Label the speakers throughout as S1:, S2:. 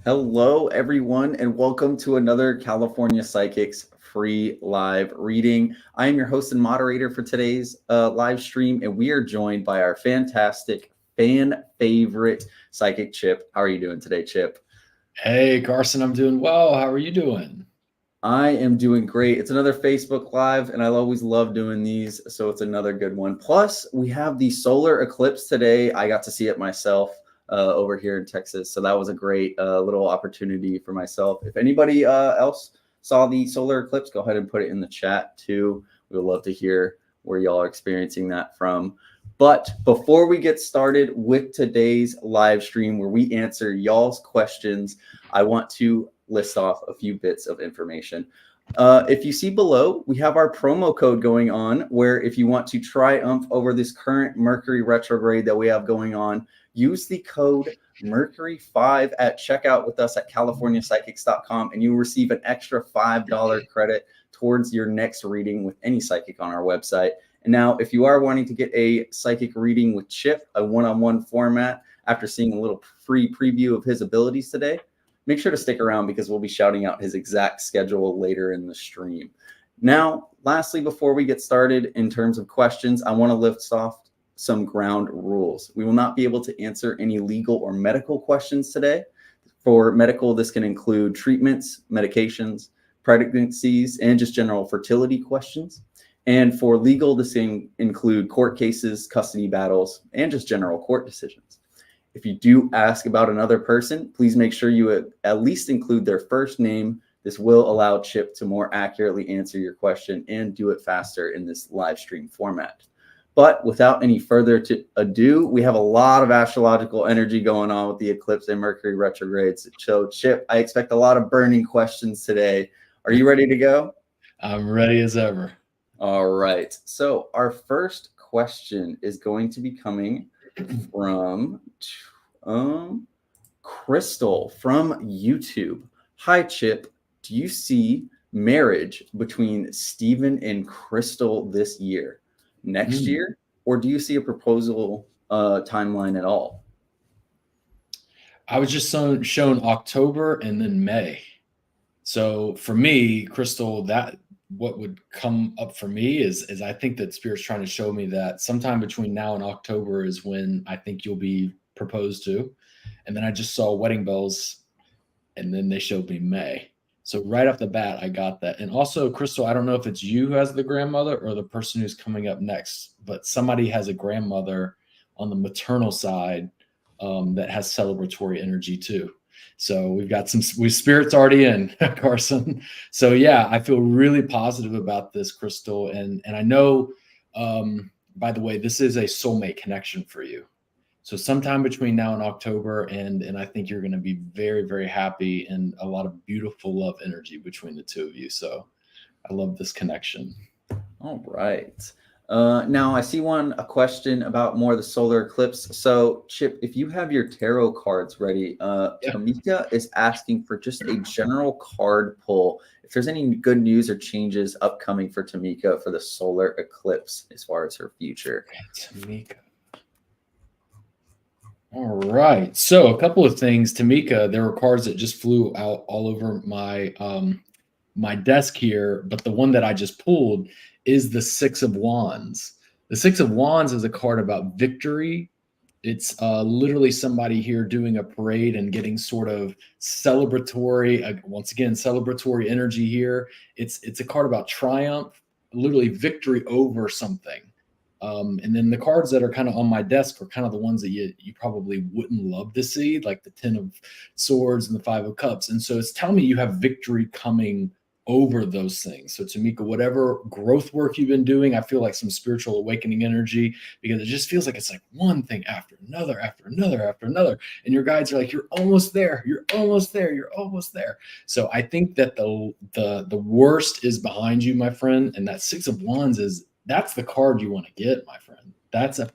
S1: Hello, everyone, and welcome to another California Psychics free live reading. I am your host and moderator for today's live stream, and we are joined by our fantastic fan favorite psychic, Chip. How are you doing today, Chip?
S2: Hey, Carson, I'm doing well. How are you doing?
S1: I am doing great. It's another Facebook Live, and I always love doing these, so it's another good one. Plus, we have the solar eclipse today. I got to see it myself over here in Texas, so that was a great little opportunity for myself. If anybody else saw the solar eclipse, go ahead and put it in the chat too. We would love to hear where y'all are experiencing that from. But before we get started with today's live stream where we answer y'all's questions, I want to list off a few bits of information. If you see below, we have our promo code going on where if you want to triumph over this current Mercury retrograde that we have going on, use the code Mercury5 at checkout with us at CaliforniaPsychics.com and you will receive an extra $5 credit towards your next reading with any psychic on our website. And now, if you are wanting to get a psychic reading with Chip, a one-on-one format, after seeing a little free preview of his abilities today, make sure to stick around because we'll be shouting out his exact schedule later in the stream. Now, lastly, before we get started in terms of questions, I want to lift off some ground rules. We will not be able to answer any legal or medical questions today. For medical, this can include treatments, medications, pregnancies, and just general fertility questions. And for legal, this can include court cases, custody battles, and just general court decisions. If you do ask about another person, please make sure you at least include their first name. This will allow Chip to more accurately answer your question and do it faster in this live stream format. But without any further ado, we have a lot of astrological energy going on with the eclipse and Mercury retrogrades. So, Chip, I expect a lot of burning questions today. Are you ready to go?
S2: I'm ready as ever.
S1: All right. So, our first question is going to be coming from Crystal from YouTube. Hi, Chip. Do you see marriage between Steven and Crystal this year, next year, or do you see a proposal timeline at all?
S2: I was just shown October and then May. So for me, Crystal, that what would come up for me is I think that Spirit's trying to show me that sometime between now and October is when I think you'll be proposed to. And then I just saw wedding bells and then they showed me May. So right off the bat, I got that. And also, Crystal, I don't know if it's you who has the grandmother or the person who's coming up next, but somebody has a grandmother on the maternal side that has celebratory energy too. So we've got spirits already in, Carson. So yeah, I feel really positive about this, Crystal. And I know, by the way, this is a soulmate connection for you. So sometime between now and October, and I think you're going to be very, very happy and a lot of beautiful love energy between the two of you. So I love this connection.
S1: All right. Now I see a question about more of the solar eclipse. So Chip, if you have your tarot cards ready,
S2: Yeah.
S1: Tamika is asking for just a general card pull. If there's any good news or changes upcoming for Tamika for the solar eclipse as far as her future.
S2: Tamika. All right. So a couple of things, Tamika. There were cards that just flew out all over my desk here, but the one that I just pulled is the Six of Wands. The Six of Wands is a card about victory. It's literally somebody here doing a parade and getting sort of celebratory, once again, celebratory energy here. It's a card about triumph, literally victory over something. And then the cards that are kind of on my desk are kind of the ones that you probably wouldn't love to see, like the Ten of Swords and the Five of Cups. And so it's telling me you have victory coming over those things. So Tamika, whatever growth work you've been doing, I feel like some spiritual awakening energy, because it just feels like it's like one thing after another, after another, after another. And your guides are like, you're almost there, you're almost there, you're almost there. So I think that the worst is behind you, my friend. And that Six of Wands that's the card you want to get, my friend. That's a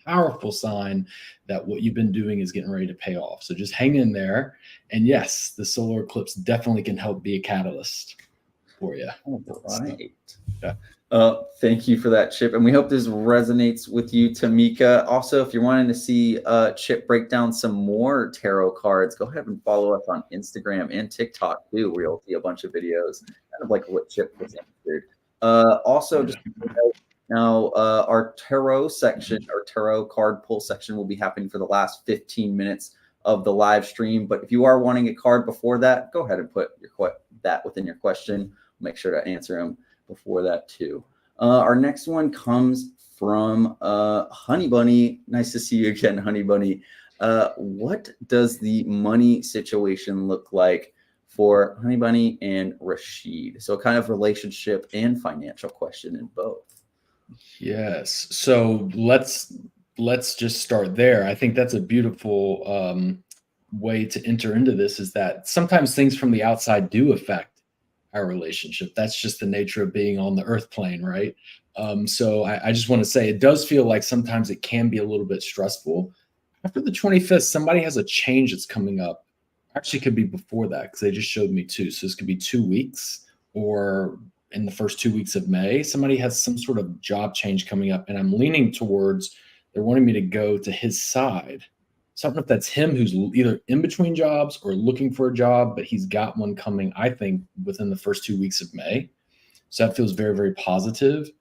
S2: powerful sign that what you've been doing is getting ready to pay off. So just hang in there. And yes, the solar eclipse definitely can help be a catalyst for you.
S1: All right.
S2: So, yeah.
S1: Thank you for that, Chip. And we hope this resonates with you, Tamika. Also, if you're wanting to see Chip break down some more tarot cards, go ahead and follow us on Instagram and TikTok too, where you'll see a bunch of videos, kind of like what Chip just answered. Also, just now, our tarot section, our tarot card pull section will be happening for the last 15 minutes of the live stream. But if you are wanting a card before that, go ahead and put that within your question. Make sure to answer them before that too. Our next one comes from Honey Bunny. Nice to see you again, Honey Bunny. What does the money situation look like for Honey Bunny and Rashid? So kind of relationship and financial question in both.
S2: Yes. So let's just start there. I think that's a beautiful way to enter into this, is that sometimes things from the outside do affect our relationship. That's just the nature of being on the earth plane, right? So I just want to say, it does feel like sometimes it can be a little bit stressful. After the 25th, somebody has a change that's coming up. Actually, could be before that, because they just showed me two. So this could be 2 weeks, or in the first 2 weeks of May, somebody has some sort of job change coming up. And I'm leaning towards, they're wanting me to go to his side. So I don't know if that's him who's either in between jobs or looking for a job, but he's got one coming, I think, within the first 2 weeks of May. So that feels very, very positive.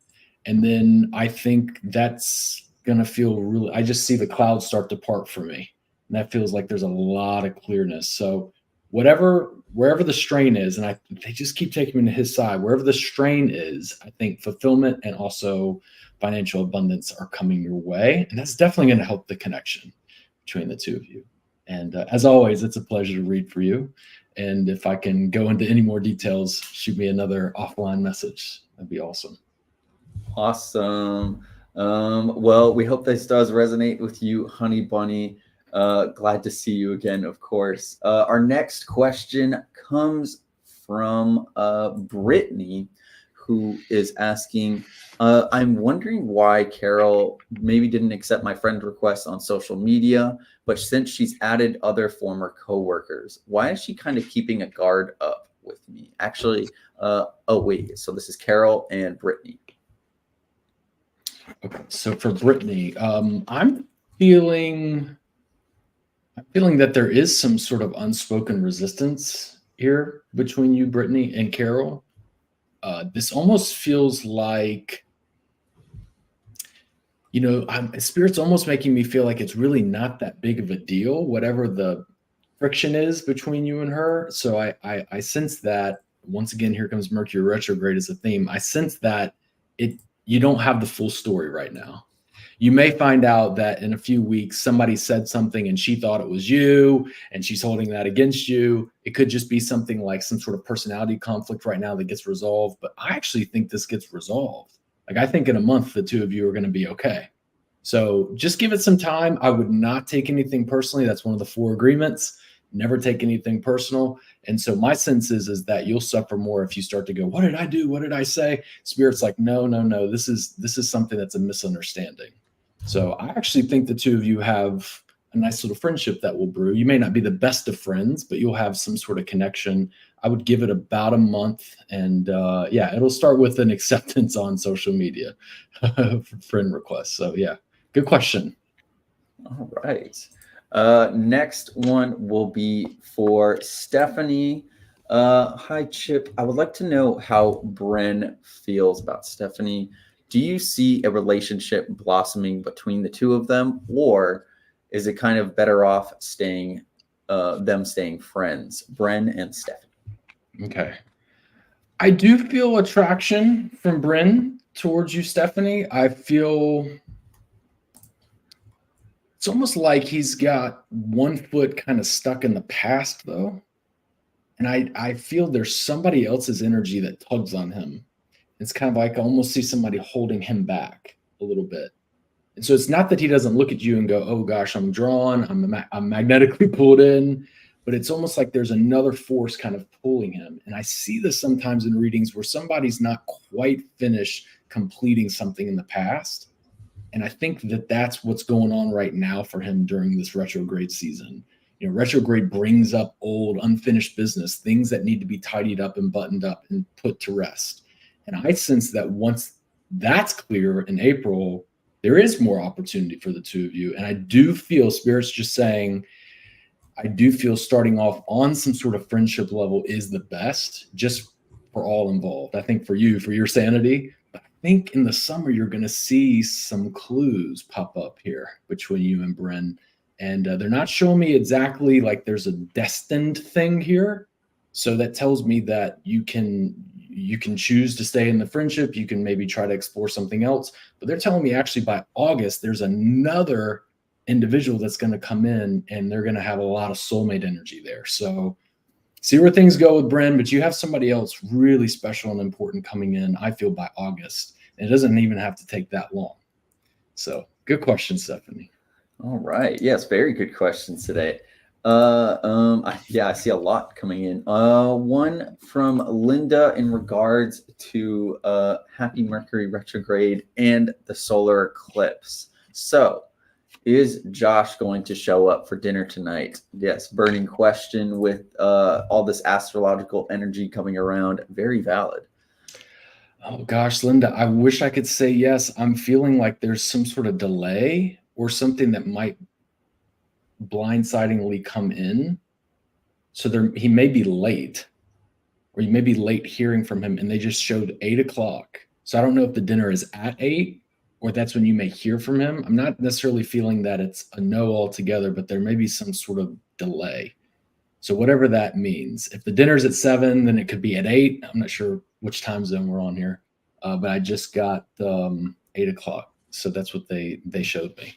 S2: And then I think that's going to feel really, I just see the clouds start to part for me. And that feels like there's a lot of clearness. So wherever the strain is, and they just keep taking me to his side, wherever the strain is, I think fulfillment and also financial abundance are coming your way. And that's definitely going to help the connection between the two of you. And as always, it's a pleasure to read for you. And if I can go into any more details, shoot me another offline message. That'd be awesome.
S1: Awesome. Well, we hope this does resonate with you, Honey Bunny. Glad to see you again, of course. Our next question comes from Brittany, who is asking, I'm wondering why Carol maybe didn't accept my friend request on social media, but since she's added other former coworkers, why is she kind of keeping a guard up with me? Actually, oh wait, so this is Carol and Brittany.
S2: Okay, so for Brittany, I'm feeling that there is some sort of unspoken resistance here between you, Brittany, and Carol. This almost feels like, Spirit's almost making me feel like it's really not that big of a deal, whatever the friction is between you and her. So I sense that, once again, here comes Mercury retrograde as a theme. I sense that you don't have the full story right now. You may find out that in a few weeks, somebody said something and she thought it was you, and she's holding that against you. It could just be something like some sort of personality conflict right now that gets resolved. But I actually think this gets resolved. Like, I think in a month, the two of you are going to be okay. So just give it some time. I would not take anything personally. That's one of the 4 agreements. Never take anything personal. And so my sense is that you'll suffer more if you start to go, what did I do? What did I say? Spirit's like, no. This is something that's a misunderstanding. So I actually think the two of you have a nice little friendship that will brew. You may not be the best of friends, but you'll have some sort of connection. I would give it about a month. And it'll start with an acceptance on social media for friend requests. So yeah, good question.
S1: All right. Next one will be for Stephanie. Hi, Chip. I would like to know how Bren feels about Stephanie. Do you see a relationship blossoming between the two of them, or is it kind of better off staying friends, Bren and Stephanie?
S2: Okay. I do feel attraction from Bren towards you, Stephanie. I feel it's almost like he's got one foot kind of stuck in the past, though. And I feel there's somebody else's energy that tugs on him. It's kind of like I almost see somebody holding him back a little bit. And so it's not that he doesn't look at you and go, oh gosh, I'm drawn, I'm magnetically pulled in, but it's almost like there's another force kind of pulling him. And I see this sometimes in readings where somebody's not quite finished completing something in the past. And I think that that's what's going on right now for him during this retrograde season. Retrograde brings up old unfinished business, things that need to be tidied up and buttoned up and put to rest. And I sense that once that's clear in April, there is more opportunity for the two of you. And I do feel Spirit's just saying, I do feel starting off on some sort of friendship level is the best, just for all involved. I think for you, for your sanity, but I think in the summer you're going to see some clues pop up here between you and Bryn. And they're not showing me exactly like there's a destined thing here. So that tells me that you can choose to stay in the friendship. You can maybe try to explore something else. But they're telling me actually by August, there's another individual that's going to come in and they're going to have a lot of soulmate energy there. So see where things go with Bryn, but you have somebody else really special and important coming in, I feel, by August. And it doesn't even have to take that long. So good question, Stephanie.
S1: All right. Yes, very good questions today. I see a lot coming in. One from Linda in regards to happy Mercury retrograde and the solar eclipse. So, is Josh going to show up for dinner tonight? Yes, burning question with all this astrological energy coming around. Very valid.
S2: Oh gosh, Linda, I wish I could say yes. I'm feeling like there's some sort of delay or something that might blindsidingly come in. So he may be late, or you may be late hearing from him, and they just showed 8 o'clock. So I don't know if the dinner is at 8 or that's when you may hear from him. I'm not necessarily feeling that it's a no altogether, but there may be some sort of delay. So whatever that means. If the dinner's at 7, then it could be at 8. I'm not sure which time zone we're on here, but I just got 8 o'clock. So that's what they showed me.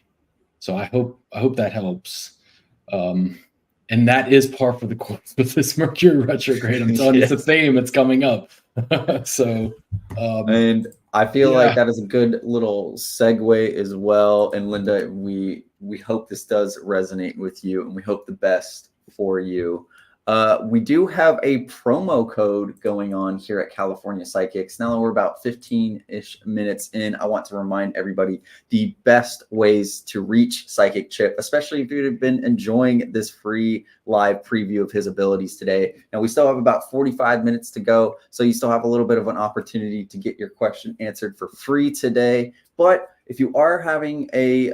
S2: So I hope that helps. And that is par for the course with this Mercury retrograde. I'm telling you, it's a theme. It's coming up. So,
S1: and I feel like that is a good little segue as well. And Linda, we hope this does resonate with you, and we hope the best for you. We do have a promo code going on here at California Psychics. Now that we're about 15-ish minutes in, I want to remind everybody the best ways to reach Psychic Chip, especially if you've been enjoying this free live preview of his abilities today. Now, we still have about 45 minutes to go, so you still have a little bit of an opportunity to get your question answered for free today. But if you are having a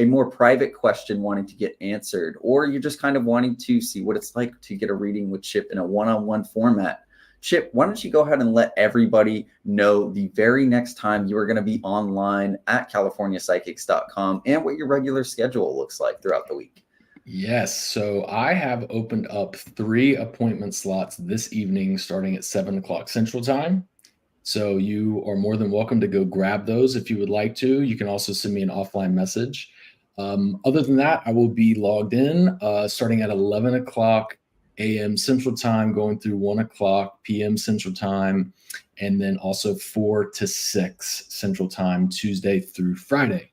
S1: more private question wanting to get answered, or you're just kind of wanting to see what it's like to get a reading with Chip in a one-on-one format, Chip, why don't you go ahead and let everybody know the very next time you are going to be online at CaliforniaPsychics.com and what your regular schedule looks like throughout the week.
S2: Yes. So I have opened up 3 appointment slots this evening starting at 7 o'clock Central Time. So you are more than welcome to go grab those if you would like to. You can also send me an offline message. Other than that, I will be logged in starting at 11 o'clock a.m. Central Time, going through 1 o'clock p.m. Central Time, and then also 4 to 6 Central Time, Tuesday through Friday.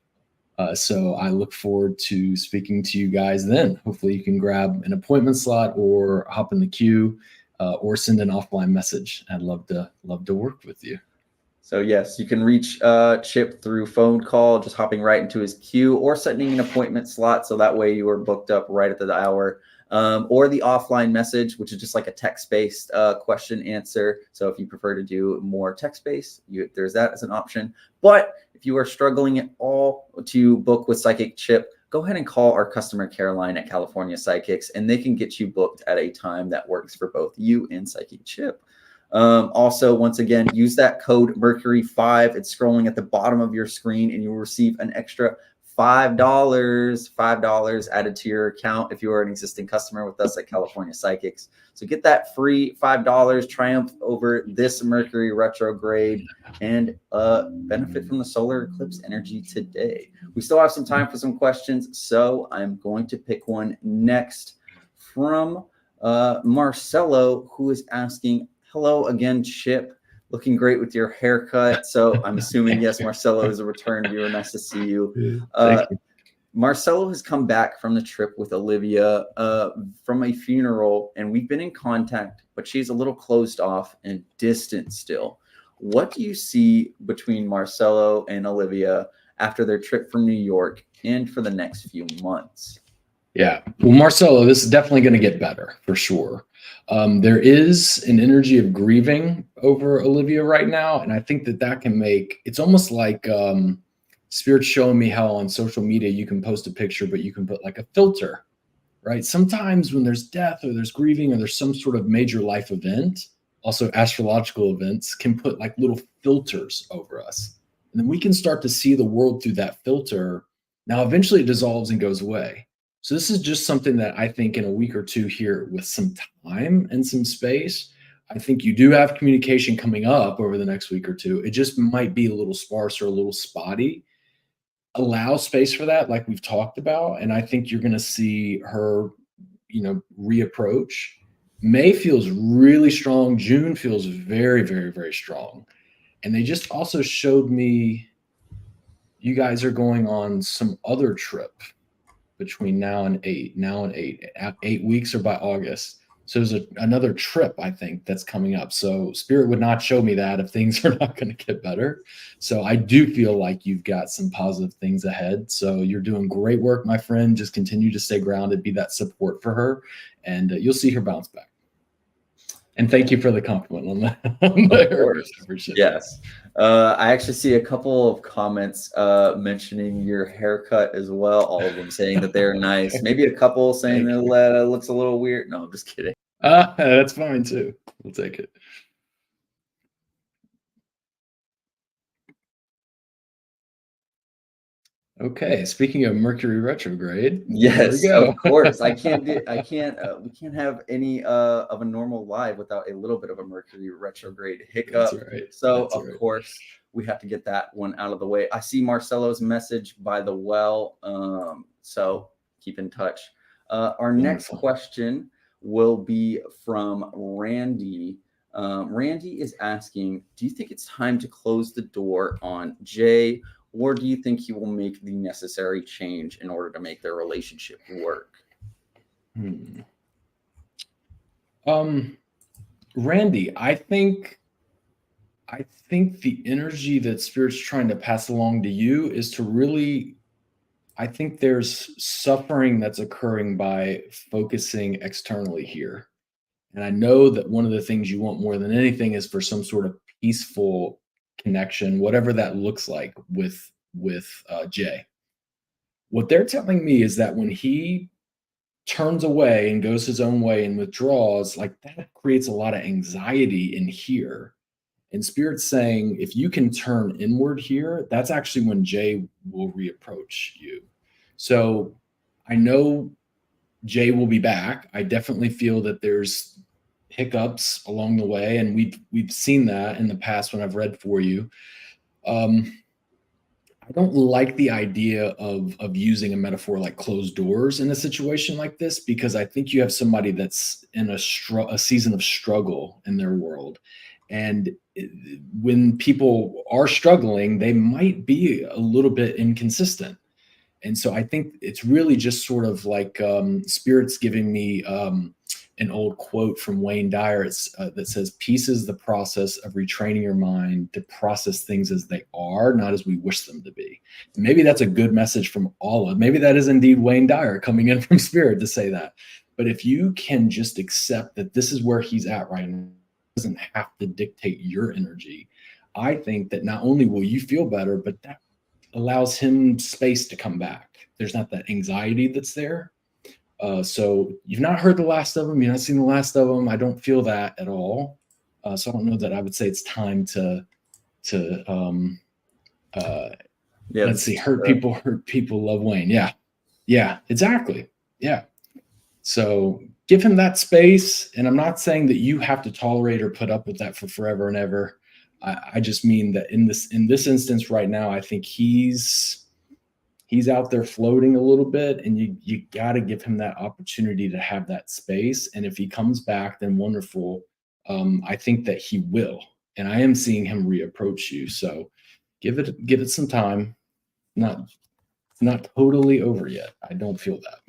S2: So I look forward to speaking to you guys then. Hopefully you can grab an appointment slot or hop in the queue or send an offline message. I'd love to work with you.
S1: So yes, you can reach Chip through phone call, just hopping right into his queue, or setting an appointment slot so that way you are booked up right at the hour, or the offline message, which is just like a text-based question answer. So if you prefer to do more text-based, there's that as an option. But if you are struggling at all to book with Psychic Chip, go ahead and call our customer care line at California Psychics, and they can get you booked at a time that works for both you and Psychic Chip. Also, once again, use that code Mercury5. It's scrolling at the bottom of your screen, and you will receive an extra $5 added to your account if you are an existing customer with us at California Psychics. So get that free $5, triumph over this Mercury retrograde, and benefit from the solar eclipse energy today. We still have some time for some questions, so I'm going to pick one next from Marcelo, who is asking, hello again, Chip. Looking great with your haircut. So I'm assuming, yes, Marcelo is a return viewer. Nice to see you.
S2: Thank you.
S1: Marcelo has come back from the trip with Olivia from a funeral, and we've been in contact, but she's a little closed off and distant still. What do you see between Marcelo and Olivia after their trip from New York and for the next few months?
S2: Yeah. Well, Marcelo, this is definitely going to get better for sure. There is an energy of grieving over Olivia right now, and I think that that can make it's almost like Spirit's showing me how on social media you can post a picture, but you can put like a filter, right? Sometimes when there's death or there's grieving or there's some sort of major life event, also astrological events can put like little filters over us. And then we can start to see the world through that filter. Now, eventually it dissolves and goes away. So this is just something that I think in a week or two here with some time and some space, I think you do have communication coming up over the next week or two. It just might be a little sparse or a little spotty. Allow space for that, like we've talked about. And I think you're going to see her, reapproach. May feels really strong. June feels very, very, very strong. And they just also showed me you guys are going on some other trip between now and 8 weeks or by August. So there's another trip, I think, that's coming up. So Spirit would not show me that if things are not going to get better. So I do feel like you've got some positive things ahead. So you're doing great work, my friend. Just continue to stay grounded, be that support for her, and you'll see her bounce back. And thank you for the compliment on that.
S1: Of course. Yes. I actually see a couple of comments mentioning your haircut as well. All of them saying that they're nice. Maybe a couple saying that looks a little weird. No, I'm just kidding.
S2: That's fine too. We'll take it. Okay, speaking of Mercury retrograde,
S1: yes, of course. We can't have any of a normal live without a little bit of a Mercury retrograde hiccup. That's right. So of course we have to get that one out of the way. I see Marcelo's message by the well. So keep in touch. Our next question will be from Randy. Randy is asking, do you think it's time to close the door on Jay? Or do you think he will make the necessary change in order to make their relationship work?
S2: Randy, I think the energy that Spirit's trying to pass along to you is to really, I think there's suffering that's occurring by focusing externally here. And I know that one of the things you want more than anything is for some sort of peaceful connection, whatever that looks like with Jay. What they're telling me is that when he turns away and goes his own way and withdraws, like that creates a lot of anxiety in here. And Spirit's saying, if you can turn inward here, that's actually when Jay will reapproach you. So I know Jay will be back. I definitely feel that there's hiccups along the way, and we've seen that in the past when I've read for you. I don't like the idea of using a metaphor like closed doors in a situation like this, because I think you have somebody that's in a season of struggle in their world. And when people are struggling, they might be a little bit inconsistent. And so I think it's really just sort of like Spirit's giving me an old quote from Wayne Dyer that says, peace is the process of retraining your mind to process things as they are, not as we wish them to be. And maybe that's a good message from maybe that is indeed Wayne Dyer coming in from Spirit to say that. But if you can just accept that this is where he's at right now, doesn't have to dictate your energy, I think that not only will you feel better, but that allows him space to come back. There's not that anxiety that's there. So you've not heard the last of them. You've not seen the last of them. I don't feel that at all. So I don't know that I would say it's time to let's see, hurt people love Wayne. Yeah, exactly. Yeah. So give him that space. And I'm not saying that you have to tolerate or put up with that for forever and ever. I just mean that in this instance right now, I think he's out there floating a little bit, and you got to give him that opportunity to have that space. And if he comes back, then wonderful. I think that he will, and I am seeing him reapproach you. So give it some time. Not totally over yet. I don't feel that.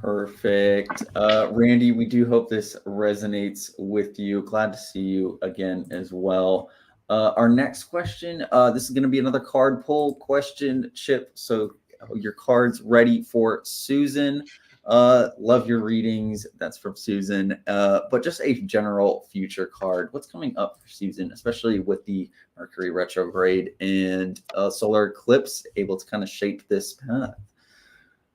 S1: Perfect. Randy, we do hope this resonates with you. Glad to see you again as well. Our next question, this is going to be another card pull question, Chip. So your cards ready for Susan. Love your readings. That's from Susan. But just a general future card. What's coming up for Susan, especially with the Mercury retrograde and solar eclipse able to kind of shape this path?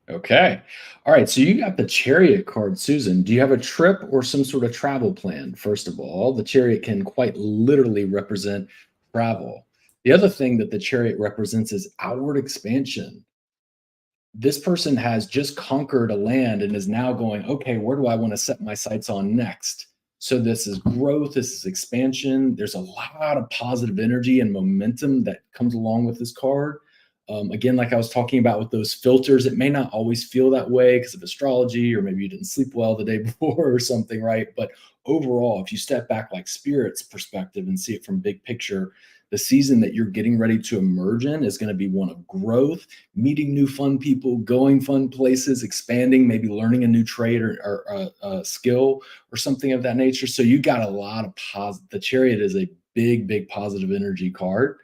S2: Okay. All right. So you got the Chariot card, Susan. Do you have a trip or some sort of travel plan? First of all, the Chariot can quite literally represent travel. The other thing that the Chariot represents is outward expansion. This person has just conquered a land and is now going, okay, where do I want to set my sights on next? So this is growth, this is expansion. There's a lot of positive energy and momentum that comes along with this card. Again, like I was talking about with those filters, it may not always feel that way because of astrology, or maybe you didn't sleep well the day before or something, right? But overall, if you step back like spirit's perspective and see it from big picture, the season that you're getting ready to emerge in is going to be one of growth, meeting new fun people, going fun places, expanding, maybe learning a new trade or skill or something of that nature. So you got a lot of positive. The Chariot is a big positive energy card.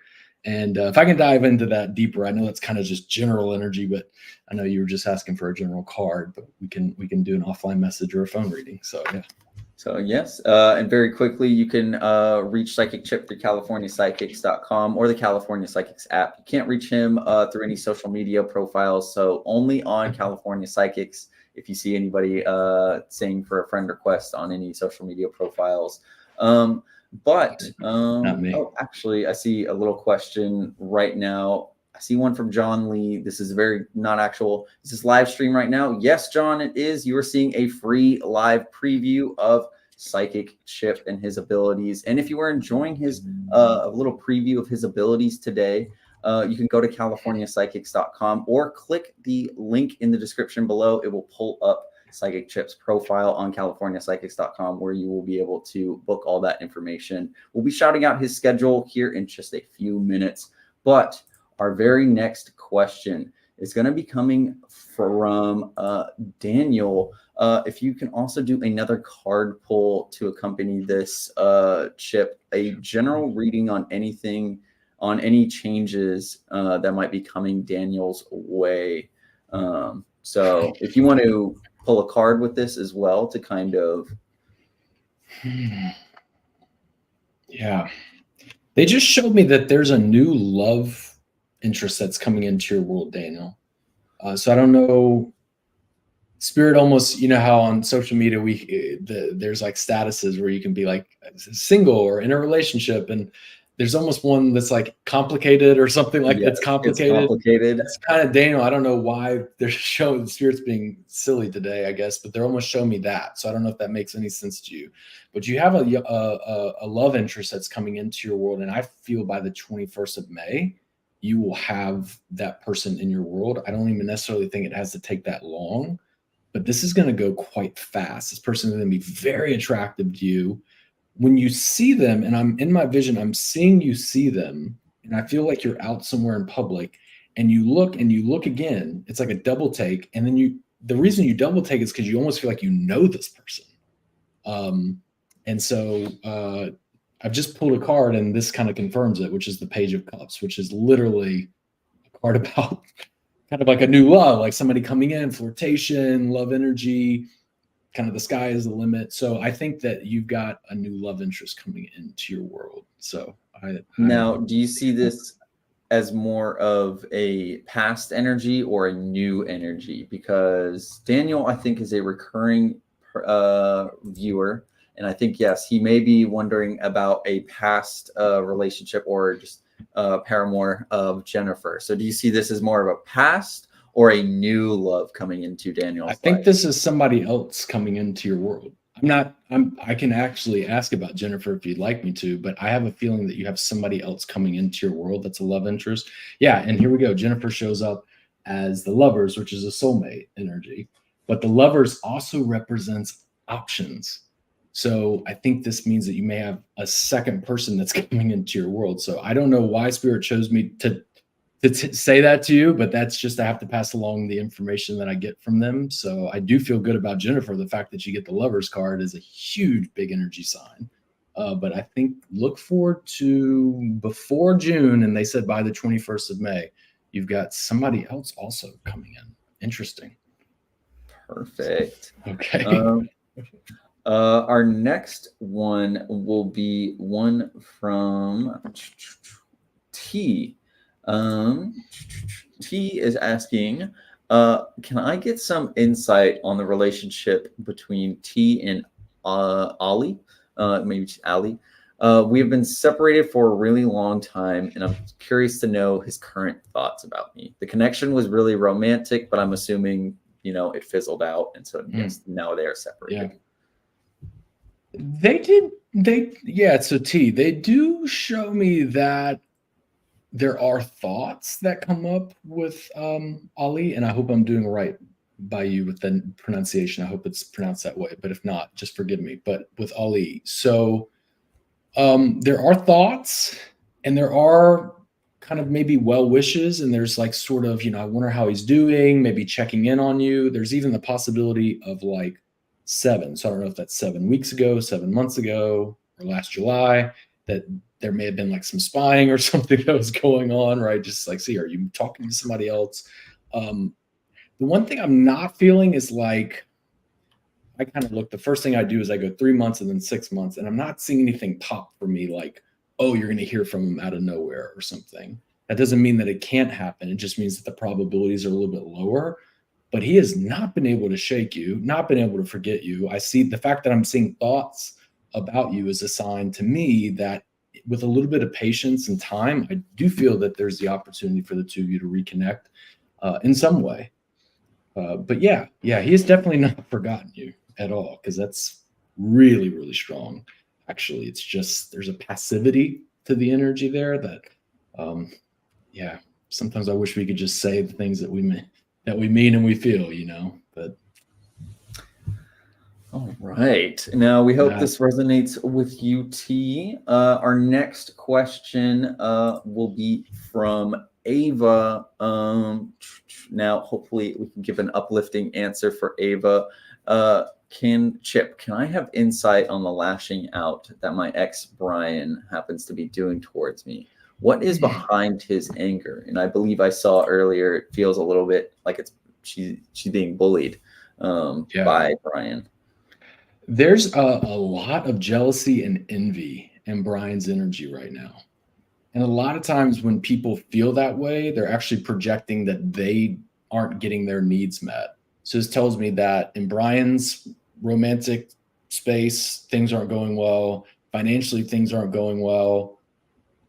S2: And if I can dive into that deeper, I know that's kind of just general energy, but I know you were just asking for a general card, but we can do an offline message or a phone reading. So yeah.
S1: So yes, and very quickly, you can reach Psychic Chip through CaliforniaPsychics.com or the California Psychics app. You can't reach him through any social media profiles, so only on California Psychics. If you see anybody saying for a friend request on any social media profiles.
S2: Not me.
S1: Oh, actually, I see a little question right now. I see one from John Lee. This is very not actual. Is this live stream right now? Yes, John, it is. You are seeing a free live preview of Psychic Chip and his abilities. And if you are enjoying his a little preview of his abilities today, you can go to CaliforniaPsychics.com or click the link in the description below. It will pull up Psychic Chip's profile on CaliforniaPsychics.com, where you will be able to book all that information. We'll be shouting out his schedule here in just a few minutes. But our very next question is going to be coming from Daniel. If you can also do another card pull to accompany this Chip, a general reading on anything, on any changes that might be coming Daniel's way. So if you want to pull a card with this as well to kind of.
S2: Yeah. They just showed me that there's a new love interest that's coming into your world, Daniel. So I don't know. Spirit almost, you know how on social media there's like statuses where you can be like single or in a relationship, and there's almost one that's like complicated or something like
S1: Yes,
S2: that's complicated.
S1: It's complicated.
S2: That's kind of Daniel. I don't know why they're showing Spirit's being silly today, I guess, but they're almost showing me that. So I don't know if that makes any sense to you. But you have a love interest that's coming into your world, and I feel by the 21st of May, you will have that person in your world. I don't even necessarily think it has to take that long, but this is going to go quite fast. This person is going to be very attractive to you. When you see them, and I'm in my vision, I'm seeing you see them, and I feel like you're out somewhere in public, and you look again. It's like a double take, and then the reason you double take is because you almost feel like you know this person. And so I've just pulled a card, and this kind of confirms it, which is the Page of Cups, which is literally a card about kind of like a new love, like somebody coming in, flirtation, love energy, kind of the sky is the limit. So I think that you've got a new love interest coming into your world. So
S1: now, do you see this as more of a past energy or a new energy? Because Daniel, I think, is a recurring viewer. And I think, yes, he may be wondering about a past relationship or just paramour of Jennifer. So do you see this as more of a past or a new love coming into Daniel's life?
S2: I think this is somebody else coming into your world. I can actually ask about Jennifer if you'd like me to, but I have a feeling that you have somebody else coming into your world that's a love interest. Yeah, and here we go. Jennifer shows up as the Lovers, which is a soulmate energy, but the Lovers also represents options. So I think this means that you may have a second person that's coming into your world. So I don't know why Spirit chose me to say that to you, but that's just, I have to pass along the information that I get from them. So I do feel good about Jennifer. The fact that you get the Lovers card is a huge, big energy sign. But I think look forward to before June, and they said by the 21st of May, you've got somebody else also coming in. Interesting.
S1: Perfect.
S2: Okay.
S1: Our next one will be one from T. T is asking, can I get some insight on the relationship between T and Ollie? Maybe it's Ali. We have been separated for a really long time, and I'm curious to know his current thoughts about me. The connection was really romantic, but I'm assuming, it fizzled out. And so, yes, now they are separated.
S2: Yeah. So T, they do show me that there are thoughts that come up with Ali, and I hope I'm doing right by you with the pronunciation. I hope it's pronounced that way, but if not, just forgive me. But with Ali, so there are thoughts, and there are kind of maybe well wishes, and there's like sort of, I wonder how he's doing, maybe checking in on you. There's even the possibility of like 7. So I don't know if that's 7 weeks ago, 7 months ago, or last July, that there may have been like some spying or something that was going on, right? Just like, see, are you talking to somebody else? The one thing I'm not feeling is like, I kind of look, the first thing I do is I go 3 months and then 6 months, and I'm not seeing anything pop for me like, oh, you're going to hear from him out of nowhere or something. That doesn't mean that it can't happen. It just means that the probabilities are a little bit lower. But he has not been able to shake you, not been able to forget you. I see the fact that I'm seeing thoughts about you is a sign to me that with a little bit of patience and time, I do feel that there's the opportunity for the two of you to reconnect in some way. But yeah, he has definitely not forgotten you at all, because that's really, really strong. Actually, it's just there's a passivity to the energy there that, sometimes I wish we could just say the things that we mean and we feel, but.
S1: All right. Now we hope this resonates with you, T. Our next question will be from Ava. Now, hopefully, we can give an uplifting answer for Ava. Can I have insight on the lashing out that my ex Brian happens to be doing towards me? What is behind his anger? And I believe I saw earlier, it feels a little bit like she's being bullied by Brian.
S2: There's a lot of jealousy and envy in Brian's energy right now. And a lot of times when people feel that way, they're actually projecting that they aren't getting their needs met. So this tells me that in Brian's romantic space, things aren't going well. Financially, things aren't going well.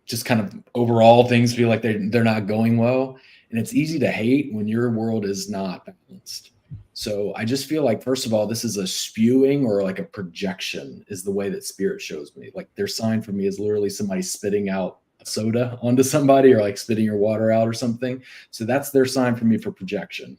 S2: Just kind of overall, things feel like they're not going well. And it's easy to hate when your world is not balanced. So I just feel like, first of all, this is a spewing or like a projection is the way that spirit shows me. Like their sign for me is literally somebody spitting out a soda onto somebody, or like spitting your water out or something. So that's their sign for me for projection.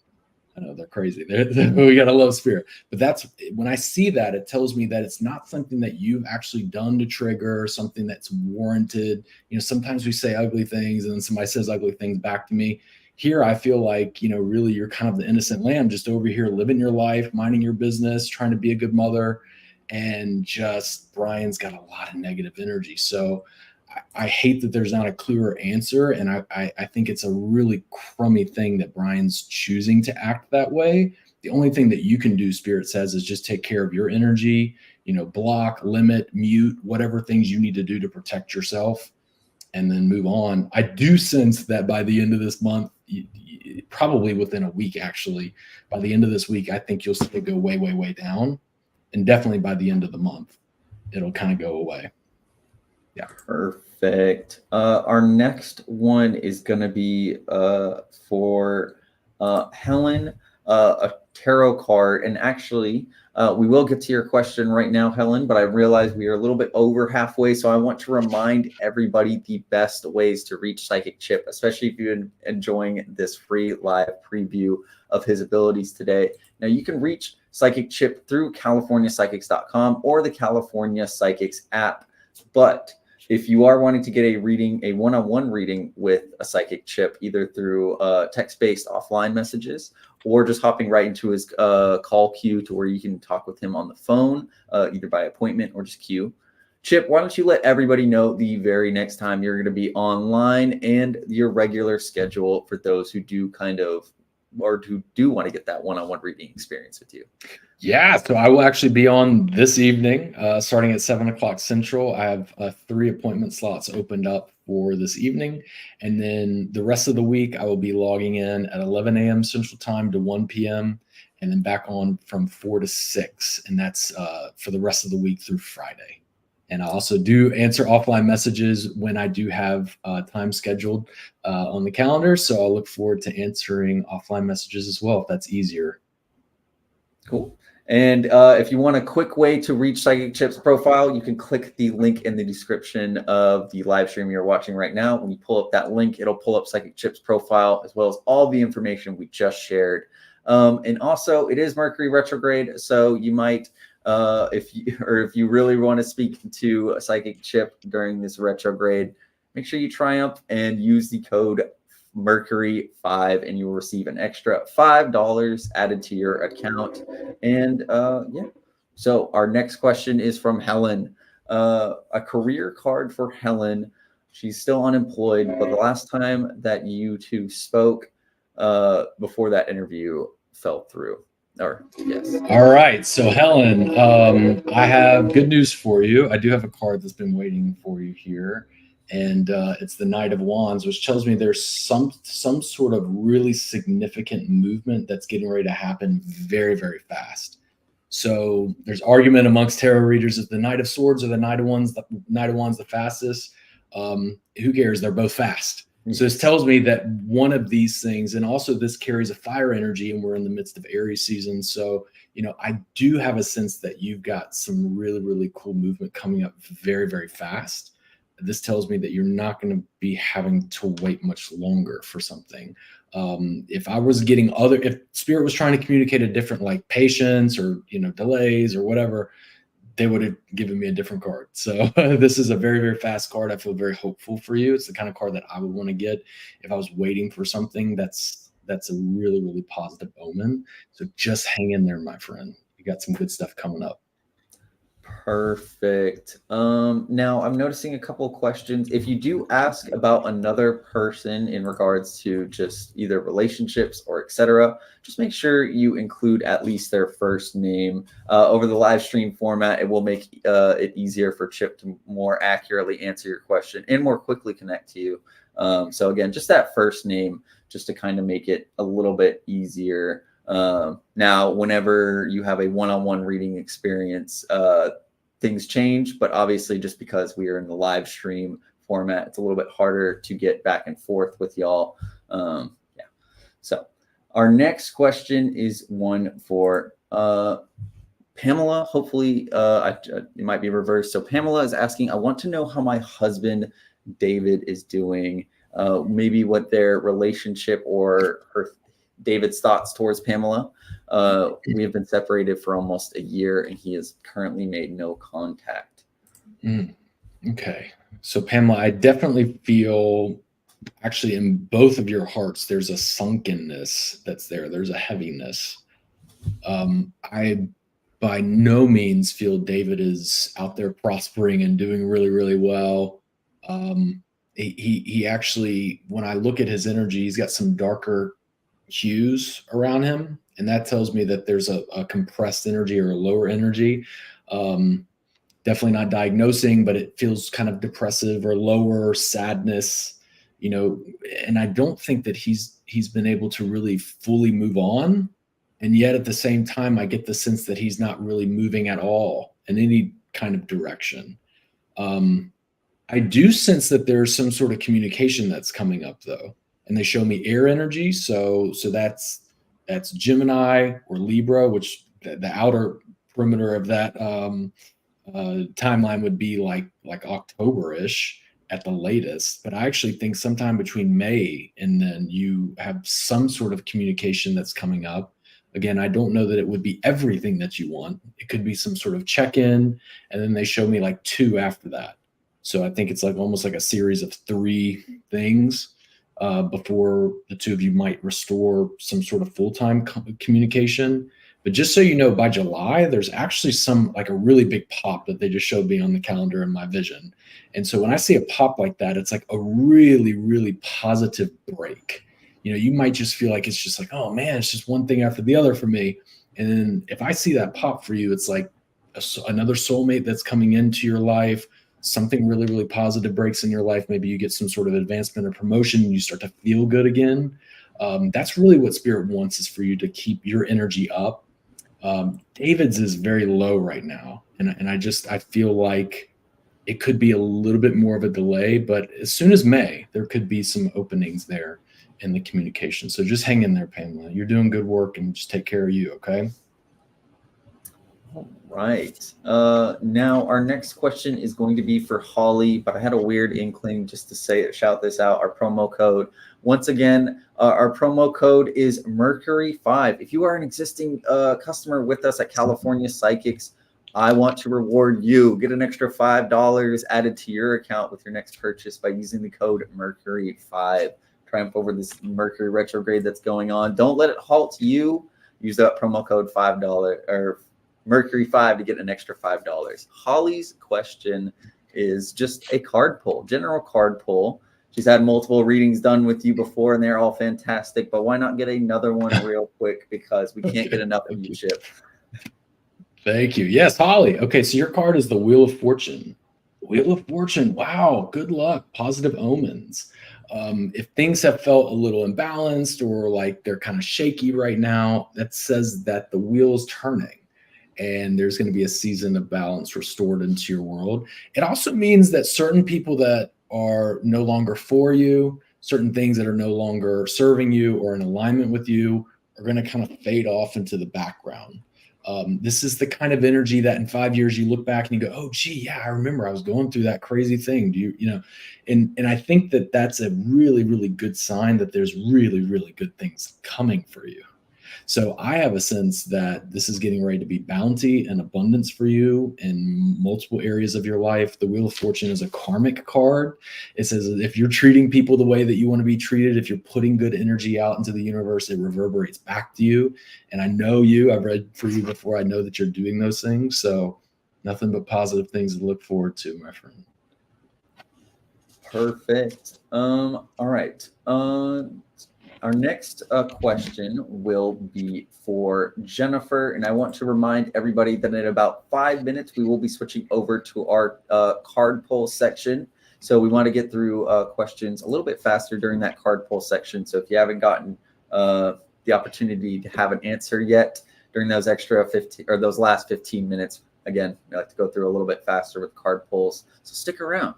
S2: I know they're crazy. We got to love spirit. But that's when I see that, it tells me that it's not something that you've actually done to trigger, something that's warranted. Sometimes we say ugly things and then somebody says ugly things back to me. Here, I feel like, really you're kind of the innocent lamb, just over here living your life, minding your business, trying to be a good mother. And just Brian's got a lot of negative energy. So I hate that there's not a clearer answer. And I think it's a really crummy thing that Brian's choosing to act that way. The only thing that you can do, Spirit says, is just take care of your energy, block, limit, mute, whatever things you need to do to protect yourself, and then move on. I do sense that by the end of this month, probably within a week, actually, by the end of this week, I think you'll see it go way, way, way down. And definitely by the end of the month, it'll kind of go away. Yeah.
S1: Perfect. Our next one is going to be for Helen, a tarot card. And actually, we will get to your question right now, Helen, but I realize we are a little bit over halfway. So I want to remind everybody the best ways to reach Psychic Chip, especially if you're enjoying this free live preview of his abilities today. Now, you can reach Psychic Chip through CaliforniaPsychics.com or the California Psychics app. But if you are wanting to get a reading, a one-on-one reading with a Psychic Chip, either through text-based offline messages or just hopping right into his call queue to where you can talk with him on the phone, either by appointment or just queue. Chip, why don't you let everybody know the very next time you're going to be online and your regular schedule for those who do kind of or who do want to get that one-on-one reading experience with you?
S2: Yeah, so I will actually be on this evening, starting at 7 o'clock Central. I have 3 appointment slots opened up for this evening. And then the rest of the week, I will be logging in at 11 a.m. Central Time to 1 p.m. and then back on from 4 to 6. And that's for the rest of the week through Friday. And I also do answer offline messages when I do have time scheduled on the calendar. So I'll look forward to answering offline messages as well, if that's easier.
S1: Cool. And if you want a quick way to reach Psychic Chip's profile, you can click the link in the description of the live stream you're watching right now. When you pull up that link, it'll pull up Psychic Chip's profile as well as all the information we just shared. And also, it is Mercury retrograde, so you might, if you really want to speak to a Psychic Chip during this retrograde, make sure you triumph and use the code Mercury5 and you will receive an extra $5 added to your account. And yeah, so our next question is from Helen. A career card for Helen. She's still unemployed, but the last time that you two spoke before that interview fell through. Or yes.
S2: All right, so Helen, I have good news for you. I do have a card that's been waiting for you here. And it's the Knight of Wands, which tells me there's some sort of really significant movement that's getting ready to happen very, very fast. So there's argument amongst tarot readers if the Knight of Swords or the Knight of Wands the fastest. Who cares? They're both fast. So this tells me that one of these things, and also this carries a fire energy, and we're in the midst of Aries season. So, I do have a sense that you've got some really, really cool movement coming up very, very fast. This tells me that you're not going to be having to wait much longer for something. If I was getting if Spirit was trying to communicate a different, like patience or, delays or whatever, they would have given me a different card. So this is a very, very fast card. I feel very hopeful for you. It's the kind of card that I would want to get if I was waiting for something that's a really, really positive omen. So just hang in there, my friend. You got some good stuff coming up.
S1: Perfect. Now I'm noticing a couple of questions. If you do ask about another person in regards to just either relationships or etc., just make sure you include at least their first name. Over the live stream format, it will make it easier for Chip to more accurately answer your question and more quickly connect to you. So again, just that first name, just to kind of make it a little bit easier. Now, whenever you have a one-on-one reading experience, things change, but obviously just because we are in the live stream format, it's a little bit harder to get back and forth with y'all. Yeah. So our next question is one for Pamela. Hopefully it might be reversed. So Pamela is asking, I want to know how my husband David is doing, maybe what their relationship or David's thoughts towards Pamela. We have been separated for almost a year, and he has currently made no contact.
S2: Okay. So, Pamela, I definitely feel actually in both of your hearts, there's a sunkenness that's there. There's a heaviness. I by no means feel David is out there prospering and doing really, really well. He actually, when I look at his energy, he's got some darker hues around him, and that tells me that there's a compressed energy or a lower energy. Definitely not diagnosing, but it feels kind of depressive or lower sadness, and I don't think that he's been able to really fully move on. And yet at the same time, I get the sense that he's not really moving at all in any kind of direction. I do sense that there's some sort of communication that's coming up though. And they show me air energy. So that's Gemini or Libra, which the outer perimeter of that timeline would be like October-ish at the latest. But I actually think sometime between May and then you have some sort of communication that's coming up. Again, I don't know that it would be everything that you want. It could be some sort of check-in, and then they show me like 2 after that. So I think it's like almost like a series of 3 things before the 2 of you might restore some sort of full-time communication. But just so you know, by July, there's actually like a really big pop that they just showed me on the calendar in my vision. And so when I see a pop like that, it's like a really, really positive break. You might just feel like it's just like, oh man, it's just one thing after the other for me. And then if I see that pop for you, it's like another soulmate that's coming into your life. Something really, really positive breaks in your life. Maybe you get some sort of advancement or promotion and you start to feel good again. That's really what spirit wants, is for you to keep your energy up. David's is very low right now. And I feel like it could be a little bit more of a delay, but as soon as May, there could be some openings there in the communication. So just hang in there, Pamela. You're doing good work, and just take care of you. Okay.
S1: All right. Now our next question is going to be for Holly, but I had a weird inkling just to shout this out. Our promo code. Once again, our promo code is Mercury5. If you are an existing customer with us at California Psychics, I want to reward you. Get an extra $5 added to your account with your next purchase by using the code Mercury5. Triumph over this Mercury retrograde that's going on. Don't let it halt you. Use that promo code $5 or Mercury5 to get an extra $5. Holly's question is just a card pull, general card pull. She's had multiple readings done with you before, and they're all fantastic. But why not get another one real quick, because we can't get enough of you, Chip.
S2: Thank you. Yes, Holly. Okay, so your card is the Wheel of Fortune. Wheel of Fortune. Wow, good luck. Positive omens. If things have felt a little imbalanced or like they're kind of shaky right now, that says that the wheel's turning and there's going to be a season of balance restored into your world. It also means that certain people that are no longer for you, certain things that are no longer serving you or in alignment with you, are going to kind of fade off into the background. This is the kind of energy that in 5 years you look back and you go, oh, gee, yeah, I remember I was going through that crazy thing. And I think that that's a really, really good sign that there's really, really good things coming for you. So I have a sense that this is getting ready to be bounty and abundance for you in multiple areas of your life. The Wheel of Fortune is a karmic card. It says if you're treating people the way that you want to be treated, if you're putting good energy out into the universe, it reverberates back to you. And I know you, I've read for you before. I know that you're doing those things. So nothing but positive things to look forward to, my friend.
S1: Perfect. All right. Our next question will be for Jennifer, and I want to remind everybody that in about 5 minutes, we will be switching over to our card pull section. So we want to get through questions a little bit faster during that card pull section. So if you haven't gotten the opportunity to have an answer yet during those extra 15 or those last 15 minutes, again, I like to go through a little bit faster with card pulls. So stick around.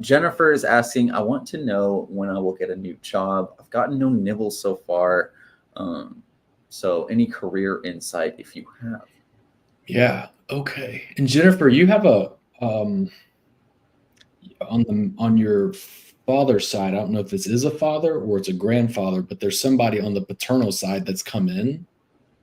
S1: Jennifer is asking, I want to know when I will get a new job. I've gotten no nibbles so far. So any career insight if you have.
S2: Yeah. Okay. And Jennifer, you have a on your father's side, I don't know if this is a father or it's a grandfather, but there's somebody on the paternal side that's come in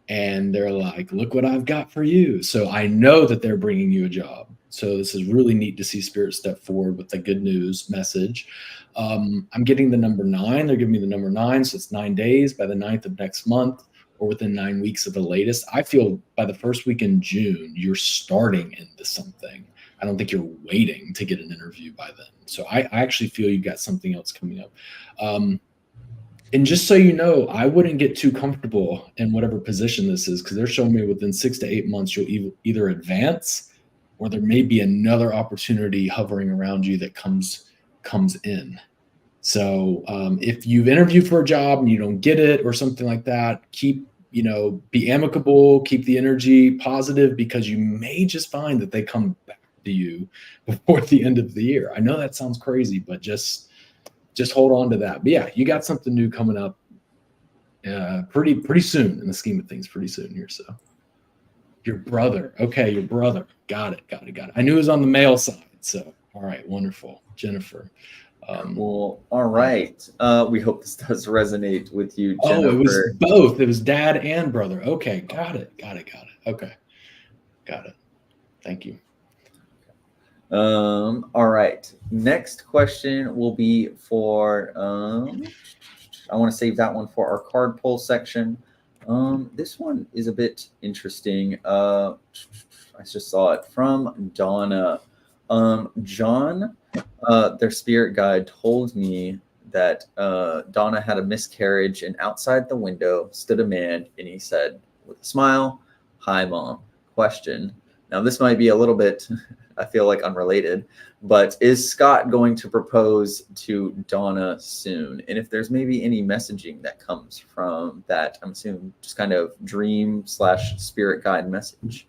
S2: and they're like, look what I've got for you. So I know that they're bringing you a job. So this is really neat to see Spirit step forward with the good news message. I'm getting the number 9. They're giving me the number 9. So it's 9 days by the 9th of next month or within 9 weeks of the latest. I feel by the first week in June, you're starting into something. I don't think you're waiting to get an interview by then. So I actually feel you've got something else coming up. And just so you know, I wouldn't get too comfortable in whatever position this is, because they're showing me within 6 to 8 months, you'll either advance or there may be another opportunity hovering around you that comes in. So if you've interviewed for a job and you don't get it or something like that, be amicable, keep the energy positive, because you may just find that they come back to you before the end of the year. I know that sounds crazy, but just hold on to that. But yeah, you got something new coming up pretty soon in the scheme of things, pretty soon here. So your brother. Okay, your brother. Got it. I knew it was on the male side. So all right, wonderful. Jennifer.
S1: Well, all right. We hope this does resonate with you, Jennifer.
S2: Oh, it was both. It was dad and brother. Okay, got it. Okay, got it. Thank you.
S1: All right. Next question will be for I want to save that one for our card pull section. This one is a bit interesting. I just saw it from Donna. John, their spirit guide told me that Donna had a miscarriage, and outside the window stood a man, and he said with a smile, "Hi, Mom. Question." Now, this might be a little bit, I feel like, unrelated, but is Scott going to propose to Donna soon? And if there's maybe any messaging that comes from that, I'm assuming just kind of dream / spirit guide message.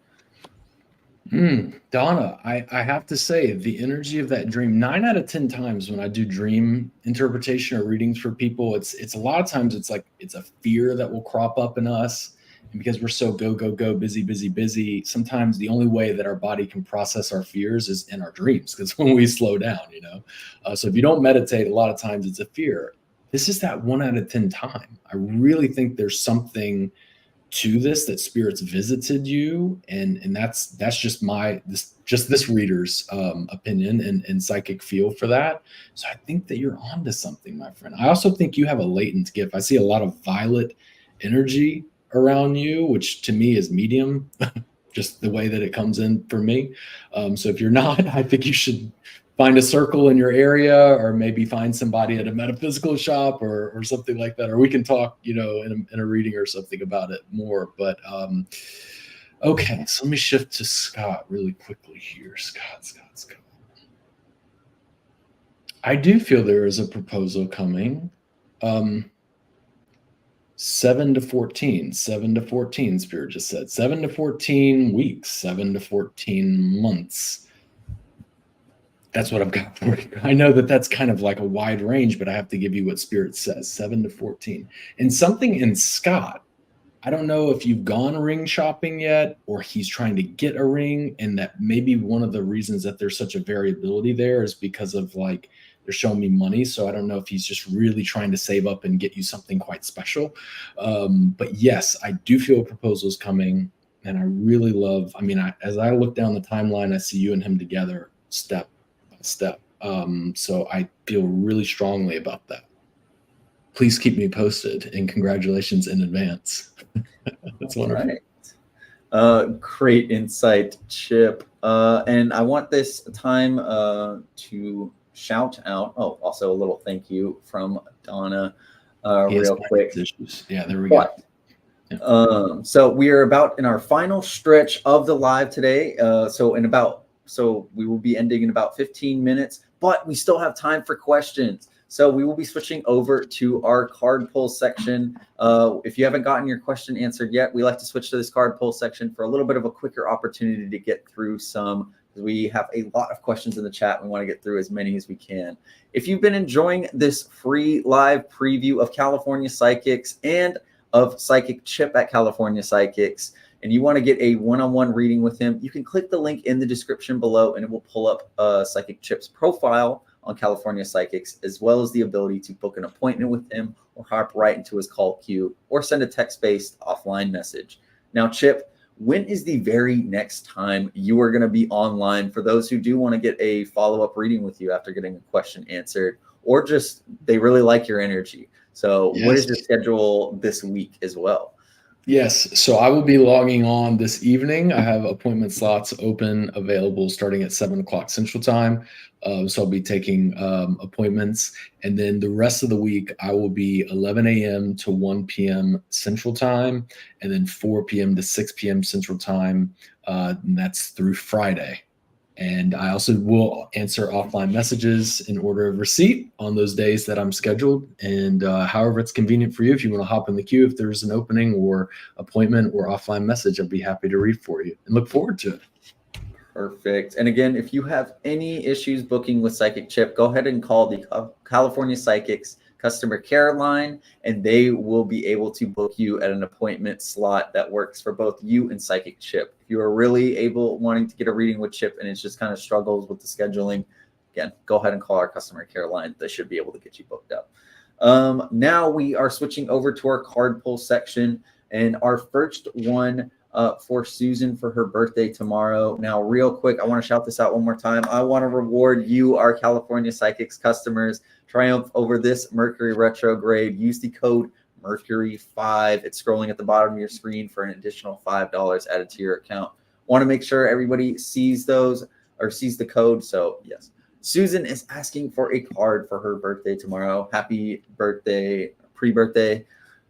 S2: Donna, I have to say, the energy of that dream, 9 out of 10 times when I do dream interpretation or readings for people, it's a lot of times it's like it's a fear that will crop up in us. And because we're so go, go, go, busy, busy, busy, sometimes the only way that our body can process our fears is in our dreams, because when we slow down, so if you don't meditate, a lot of times it's a fear. This is that 1 out of 10 time. I really think there's something to this, that spirits visited you, and that's just this reader's opinion and psychic feel for that. So I think that you're onto something, my friend. I also think you have a latent gift. I see a lot of violet energy around you, which to me is medium, just the way that it comes in for me. So if you're not, I think you should find a circle in your area, or maybe find somebody at a metaphysical shop or something like that, or we can talk, in a reading or something about it more. But okay, so let me shift to Scott really quickly here. Scott. I do feel there is a proposal coming. 7 to 14, Spirit just said 7 to 14 weeks, 7 to 14 months. That's what I've got for you. I know that that's kind of like a wide range, but I have to give you what Spirit says, 7 to 14. And something in Scott, I don't know if you've gone ring shopping yet, or he's trying to get a ring, and that maybe one of the reasons that there's such a variability there is because of like, they're showing me money. So I don't know if he's just really trying to save up and get you something quite special. But yes, I do feel proposals coming, and I really love, as I look down the timeline, I see you and him together step by step. So I feel really strongly about that. Please keep me posted, and congratulations in advance. That's wonderful.
S1: Right. Great insight, Chip. And I want this time to shout out. Oh, also a little thank you from Donna, real quick.
S2: Yeah, there we go.
S1: Yeah. So we are about in our final stretch of the live today. So we will be ending in about 15 minutes, but we still have time for questions. So we will be switching over to our card pull section. If you haven't gotten your question answered yet, we like to switch to this card pull section for a little bit of a quicker opportunity to get through some. We have a lot of questions in the chat. We want to get through as many as we can. If you've been enjoying this free live preview of California Psychics and of Psychic Chip at California Psychics, and you want to get a one-on-one reading with him, you can click the link in the description below, and it will pull up Psychic Chip's profile on California Psychics, as well as the ability to book an appointment with him, or hop right into his call queue, or send a text-based offline message. Now, Chip, when is the very next time you are going to be online for those who do want to get a follow-up reading with you after getting a question answered, or just they really like your energy? So What is your schedule this week as well?
S2: Yes, so I will be logging on this evening. I have appointment slots open, available starting at 7 o'clock Central Time. So I'll be taking appointments. And then the rest of the week, I will be 11 a.m. to 1 p.m. Central Time, and then 4 p.m. to 6 p.m. Central Time. And that's through Friday. And I also will answer offline messages in order of receipt on those days that I'm scheduled. And however it's convenient for you, if you want to hop in the queue, if there's an opening or appointment or offline message, I'll be happy to read for you and look forward to it.
S1: Perfect. And again, if you have any issues booking with Psychic Chip, go ahead and call the California Psychics customer care line, and they will be able to book you at an appointment slot that works for both you and Psychic Chip. If you are really wanting to get a reading with Chip and it's just kind of struggles with the scheduling, again, go ahead and call our customer care line. They should be able to get you booked up. Now we are switching over to our card pull section, and our first one for Susan for her birthday tomorrow. Now, real quick, I want to shout this out one more time. I want to reward you, our California Psychics customers. Triumph over this Mercury retrograde. Use the code Mercury5. It's scrolling at the bottom of your screen for an additional $5 added to your account. Want to make sure everybody sees those or sees the code. So yes, Susan is asking for a card for her birthday tomorrow. Happy birthday, pre-birthday.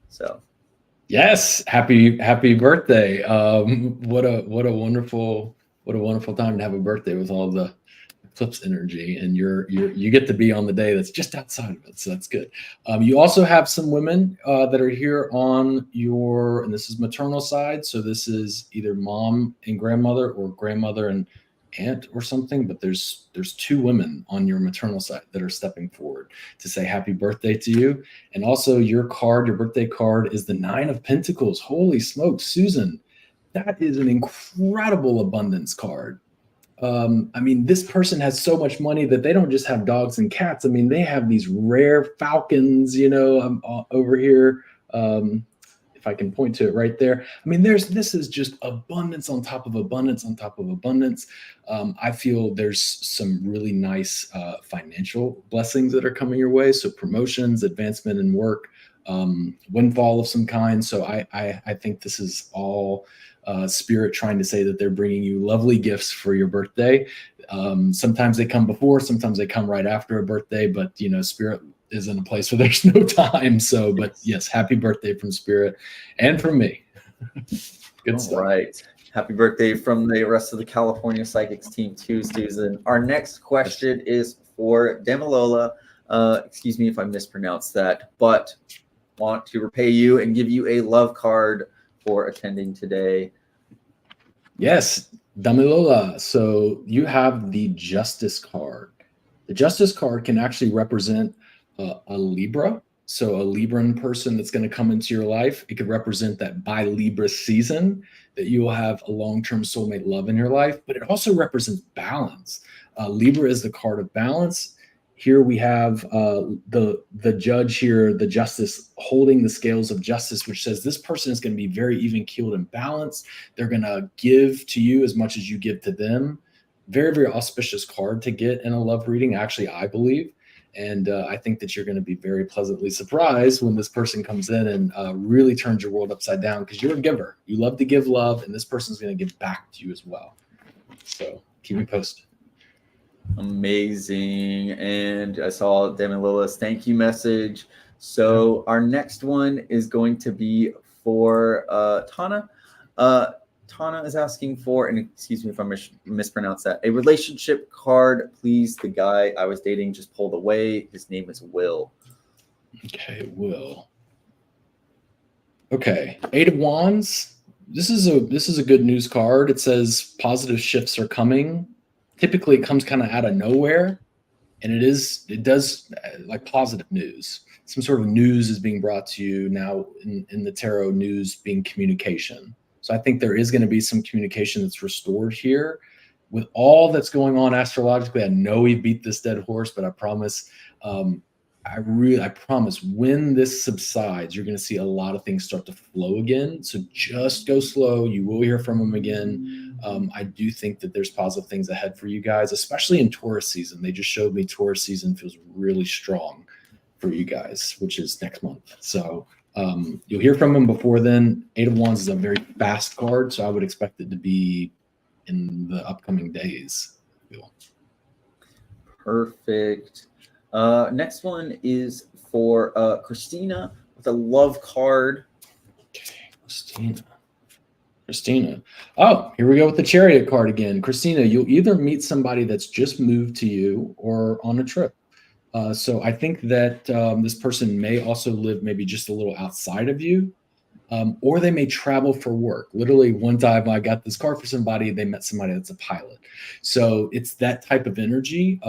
S1: So
S2: Yes, happy birthday. What a wonderful time to have a birthday with all the eclipse energy, and you get to be on the day that's just outside of it, so that's good. You also have some women that are here on your, and this is maternal side, so this is either mom and grandmother or grandmother and aunt or something, but there's two women on your maternal side that are stepping forward to say happy birthday to you. And also your birthday card is the 9 of Pentacles. Holy smokes, Susan, that is an incredible abundance card. I mean, this person has so much money that they don't just have dogs and cats. I mean, they have these rare falcons, over here. If I can point to it right there. I mean, this is just abundance on top of abundance on top of abundance. I feel there's some really nice financial blessings that are coming your way. So promotions, advancement in work, windfall of some kind. So I think this is all spirit trying to say that they're bringing you lovely gifts for your birthday. Sometimes they come before, sometimes they come right after a birthday, but spirit is in a place where there's no time. So, but yes, happy birthday from spirit and from me. Good stuff.
S1: All right. Happy birthday from the rest of the California Psychics team too, Susan. Our next question is for Demilola. Excuse me if I mispronounced that, but want to repay you and give you a love card for attending today.
S2: Yes, Damilola. So you have the Justice card. The Justice card can actually represent a Libra. So a Libran person that's going to come into your life. It could represent that by Libra season that you will have a long-term soulmate love in your life, but it also represents balance. Libra is the card of balance. Here we have the judge here, the justice, holding the scales of justice, which says this person is going to be very even-keeled and balanced. They're going to give to you as much as you give to them. Very, very auspicious card to get in a love reading, actually, I believe. And I think that you're going to be very pleasantly surprised when this person comes in and really turns your world upside down, because you're a giver. You love to give love, and this person's going to give back to you as well. So keep me posted.
S1: Amazing. And I saw Demilola's thank you message. So our next one is going to be for Tana. Tana is asking for, and excuse me if I mispronounced that, a relationship card, please. The guy I was dating just pulled away. His name is Will.
S2: Okay, Will. Okay, 8 of Wands. This is a good news card. It says positive shifts are coming. Typically, it comes kind of out of nowhere, and it does like positive news. Some sort of news is being brought to you now in the tarot, news being communication. So I think there is going to be some communication that's restored here. With all that's going on astrologically, I know we beat this dead horse, but I promise, I promise when this subsides, you're going to see a lot of things start to flow again. So just go slow. You will hear from them again. I do think that there's positive things ahead for you guys, especially in Taurus season. They just showed me Taurus season feels really strong for you guys, which is next month. So you'll hear from them before then. 8 of Wands is a very fast card, so I would expect it to be in the upcoming days.
S1: Perfect. Next one is for Christina with a love card.
S2: Okay, Christina. Oh, here we go with the Chariot card again. Christina, you'll either meet somebody that's just moved to you or on a trip. So I think that this person may also live maybe just a little outside of you, or they may travel for work. Literally one time I got this card for somebody, they met somebody that's a pilot. So it's that type of energy.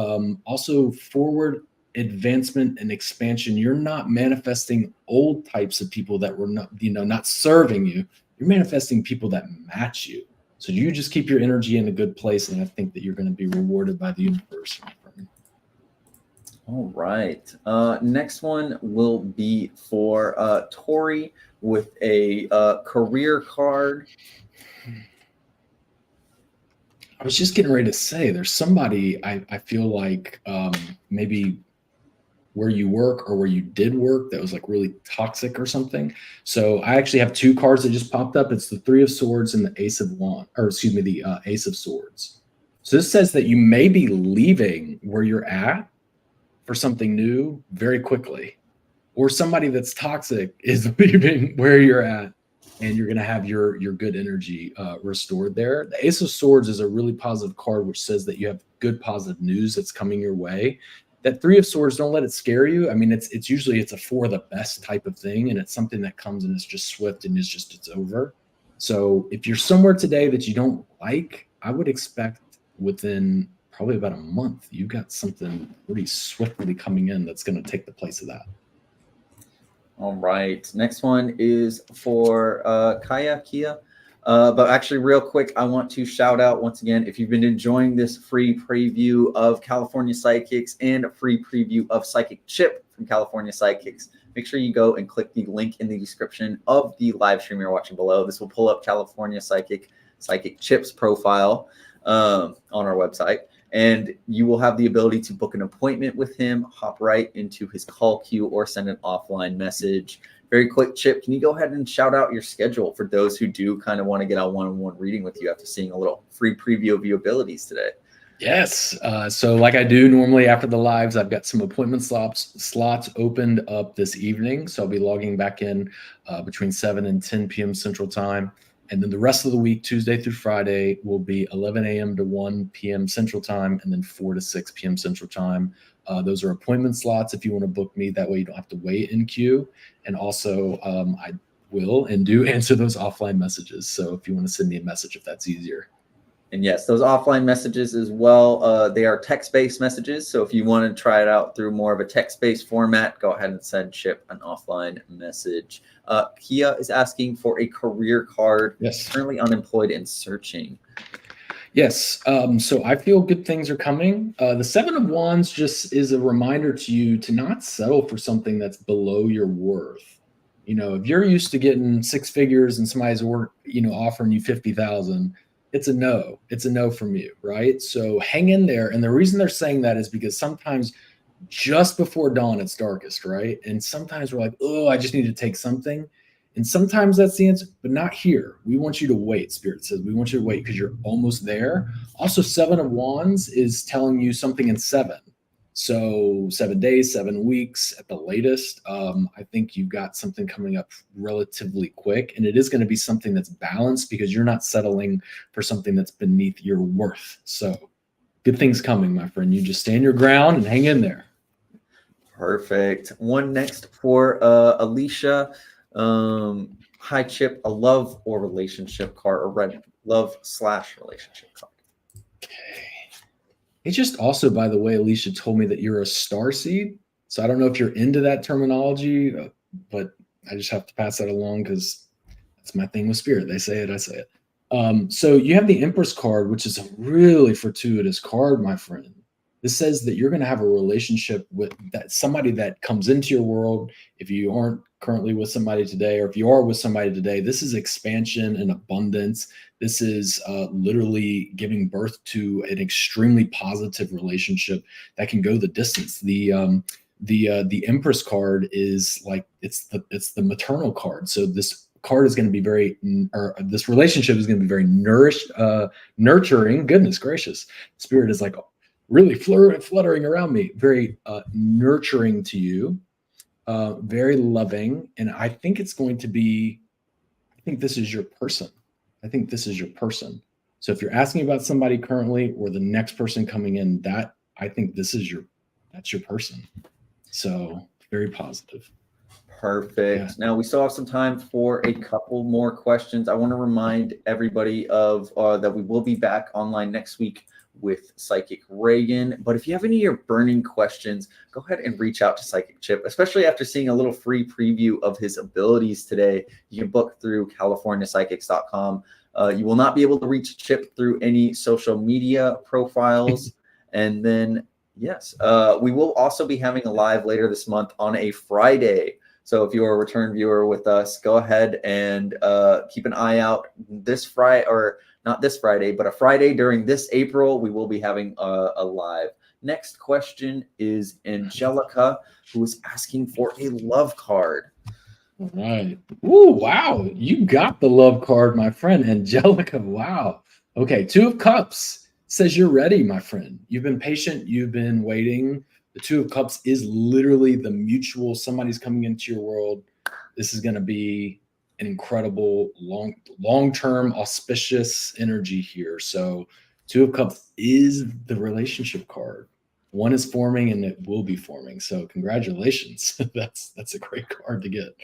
S2: Also forward advancement and expansion. You're not manifesting old types of people that were not serving you. You're manifesting people that match you. So you just keep your energy in a good place, and I think that you're going to be rewarded by the universe.
S1: All right. Next one will be for Tori with a career card.
S2: I was just getting ready to say there's somebody I feel like maybe where you work or where you did work that was like really toxic or something. So I actually have 2 cards that just popped up. It's the 3 of Swords and the Ace of Wands, or excuse me, the Ace of Swords. So this says that you may be leaving where you're at for something new very quickly, or somebody that's toxic is leaving where you're at, and you're going to have your good energy restored there. The Ace of Swords is a really positive card, which says that you have good positive news that's coming your way. That Three of Swords, don't let it scare you. I mean, it's usually it's a for the best type of thing, and it's something that comes and it's just swift and it's over. So if you're somewhere today that you don't like, I would expect within probably about a month, you got something pretty swiftly coming in that's going to take the place of that.
S1: All right. Next one is for Kia. But actually, real quick, I want to shout out once again, if you've been enjoying this free preview of California Psychics and a free preview of Psychic Chip from California Psychics, make sure you go and click the link in the description of the live stream you're watching below. This will pull up California Psychic Chip's profile on our website. And you will have the ability to book an appointment with him, hop right into his call queue, or send an offline message. Very quick, Chip, can you go ahead and shout out your schedule for those who do kind of want to get a one-on-one reading with you after seeing a little free preview of your abilities today?
S2: Yes. So like I do normally after the lives, I've got some appointment slots opened up this evening. So I'll be logging back in between 7 and 10 p.m. Central Time. And then the rest of the week, Tuesday through Friday, will be 11 a.m. to 1 p.m. Central Time, and then 4 to 6 p.m. Central Time. Those are appointment slots if you want to book me. That way you don't have to wait in queue. And also I will and do answer those offline messages. So if you want to send me a message, if that's easier.
S1: And yes, those offline messages as well, they are text-based messages. So if you want to try it out through more of a text-based format, go ahead and send Chip an offline message. Kia is asking for a career card.
S2: Yes.
S1: Currently unemployed and searching.
S2: Yes. So I feel good things are coming. The Seven of Wands just is a reminder to you to not settle for something that's below your worth. You know, if you're used to getting 6 figures and somebody's offering you 50,000, it's a no. It's a no from you, right? So hang in there. And the reason they're saying that is because sometimes just before dawn, it's darkest, right? And sometimes we're like, oh, I just need to take something. And sometimes that's the answer, but not here. We want you to wait. Spirit says we want you to wait because you're almost there. Also, 7 of Wands is telling you something in 7. So 7 days, 7 weeks at the latest. I think you've got something coming up relatively quick, and it is going to be something that's balanced because you're not settling for something that's beneath your worth. So good things coming, my friend. You just stand your ground and hang in there.
S1: Perfect. One next for Alicia. Hi, Chip. A love or relationship card, or red love/relationship card.
S2: Okay. It just also, by the way, Alicia told me that you're a star seed. So I don't know if you're into that terminology, but I just have to pass that along because that's my thing with spirit. They say it, I say it. So you have the Empress card, which is a really fortuitous card, my friend. This says that you're going to have a relationship with that somebody that comes into your world. If you aren't currently with somebody today, or if you are with somebody today, this is expansion and abundance. This is literally giving birth to an extremely positive relationship that can go the distance. The Empress card is like it's the maternal card. So this card is going to be this relationship is going to be very nurturing. Goodness gracious, spirit is like really fluttering around me, very nurturing to you, very loving. And I think it's going to be, I think this is your person. I think this is your person. So if you're asking about somebody currently or the next person coming in, that I think that's your person. So very positive.
S1: Perfect. Yeah. Now we still have some time for a couple more questions. I want to remind everybody of that we will be back online next week with Psychic Reagan. But if you have any of your burning questions, go ahead and reach out to Psychic Chip, especially after seeing a little free preview of his abilities today. You can book through CaliforniaPsychics.com. You will not be able to reach Chip through any social media profiles. And then, yes, we will also be having a live later this month on a Friday. So if you're a return viewer with us, go ahead and keep an eye out this Friday, or not this Friday, but a Friday during this April, we will be having a live. Next question is Angelica, who is asking for a love card.
S2: All right. Ooh, wow. You got the love card, my friend. Angelica, wow. Okay, 2 of Cups. says you're ready, my friend. You've been patient. You've been waiting. The Two of Cups is literally the mutual, somebody's coming into your world. This is going to be an incredible long-term auspicious energy here. So Two of Cups is the relationship card. One is forming and it will be forming. So congratulations. That's a great card to get.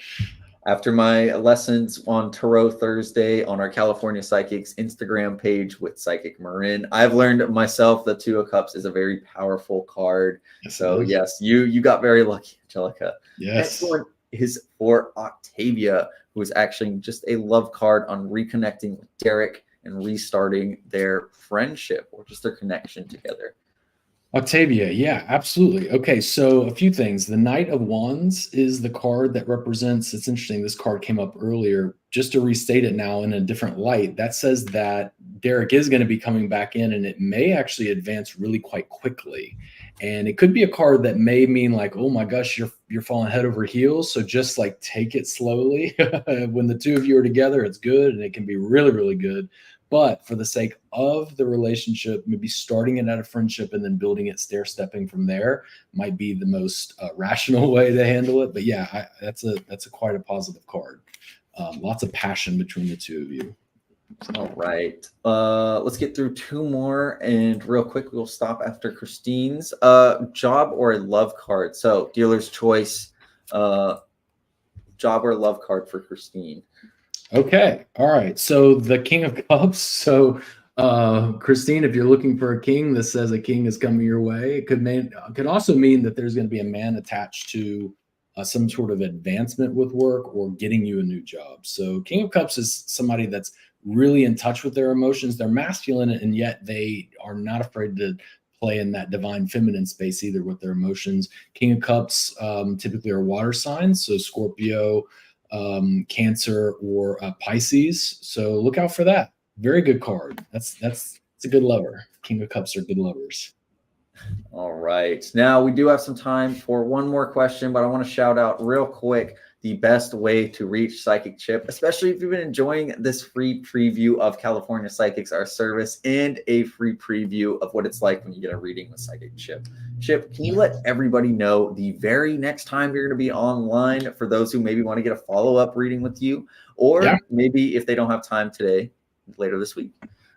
S1: After my lessons on Tarot Thursday on our California Psychics Instagram page with Psychic Marin, I've learned myself that Two of Cups is a very powerful card.
S2: Yes,
S1: so yes, you got very lucky, Angelica.
S2: Yes.
S1: Next one is for Octavia, who is actually just a love card on reconnecting with Derek and restarting their friendship or just their connection together.
S2: Octavia, yeah, absolutely. Okay, so a few things. The Knight of Wands is the card that represents, it's interesting, this card came up earlier. Just to restate it now in a different light, that says that Derek is going to be coming back in and it may actually advance really quite quickly. And it could be a card that may mean like, oh my gosh, you're falling head over heels. So just like take it slowly. When the two of you are together, it's good and it can be really, really good. But for the sake of the relationship, maybe starting it out of friendship and then building it stair-stepping from there might be the most rational way to handle it. But yeah, that's a quite a positive card. Lots of passion between the two of you.
S1: All right. Let's get through two more, and real quick, we'll stop after Christine's job or a love card. So dealer's choice, job or love card for Christine.
S2: Okay. All right. So the King of Cups. So Christine, if you're looking for a king, this says a king is coming your way. It could also mean that there's going to be a man attached to some sort of advancement with work or getting you a new job. So King of Cups is somebody that's really in touch with their emotions. They're masculine, and yet they are not afraid to play in that divine feminine space either with their emotions. King of Cups typically are water signs. So Scorpio, Cancer, or Pisces. So look out for that. Very good card. That's a good lover. King of Cups are good lovers.
S1: All right. Now we do have some time for one more question, but I want to shout out real quick the best way to reach Psychic Chip, especially if you've been enjoying this free preview of California Psychics, our service, and a free preview of what it's like when you get a reading with Psychic Chip. Chip, can you let everybody know the very next time you're going to be online for those who maybe want to get a follow-up reading with you, or maybe if they don't have time today, later this week?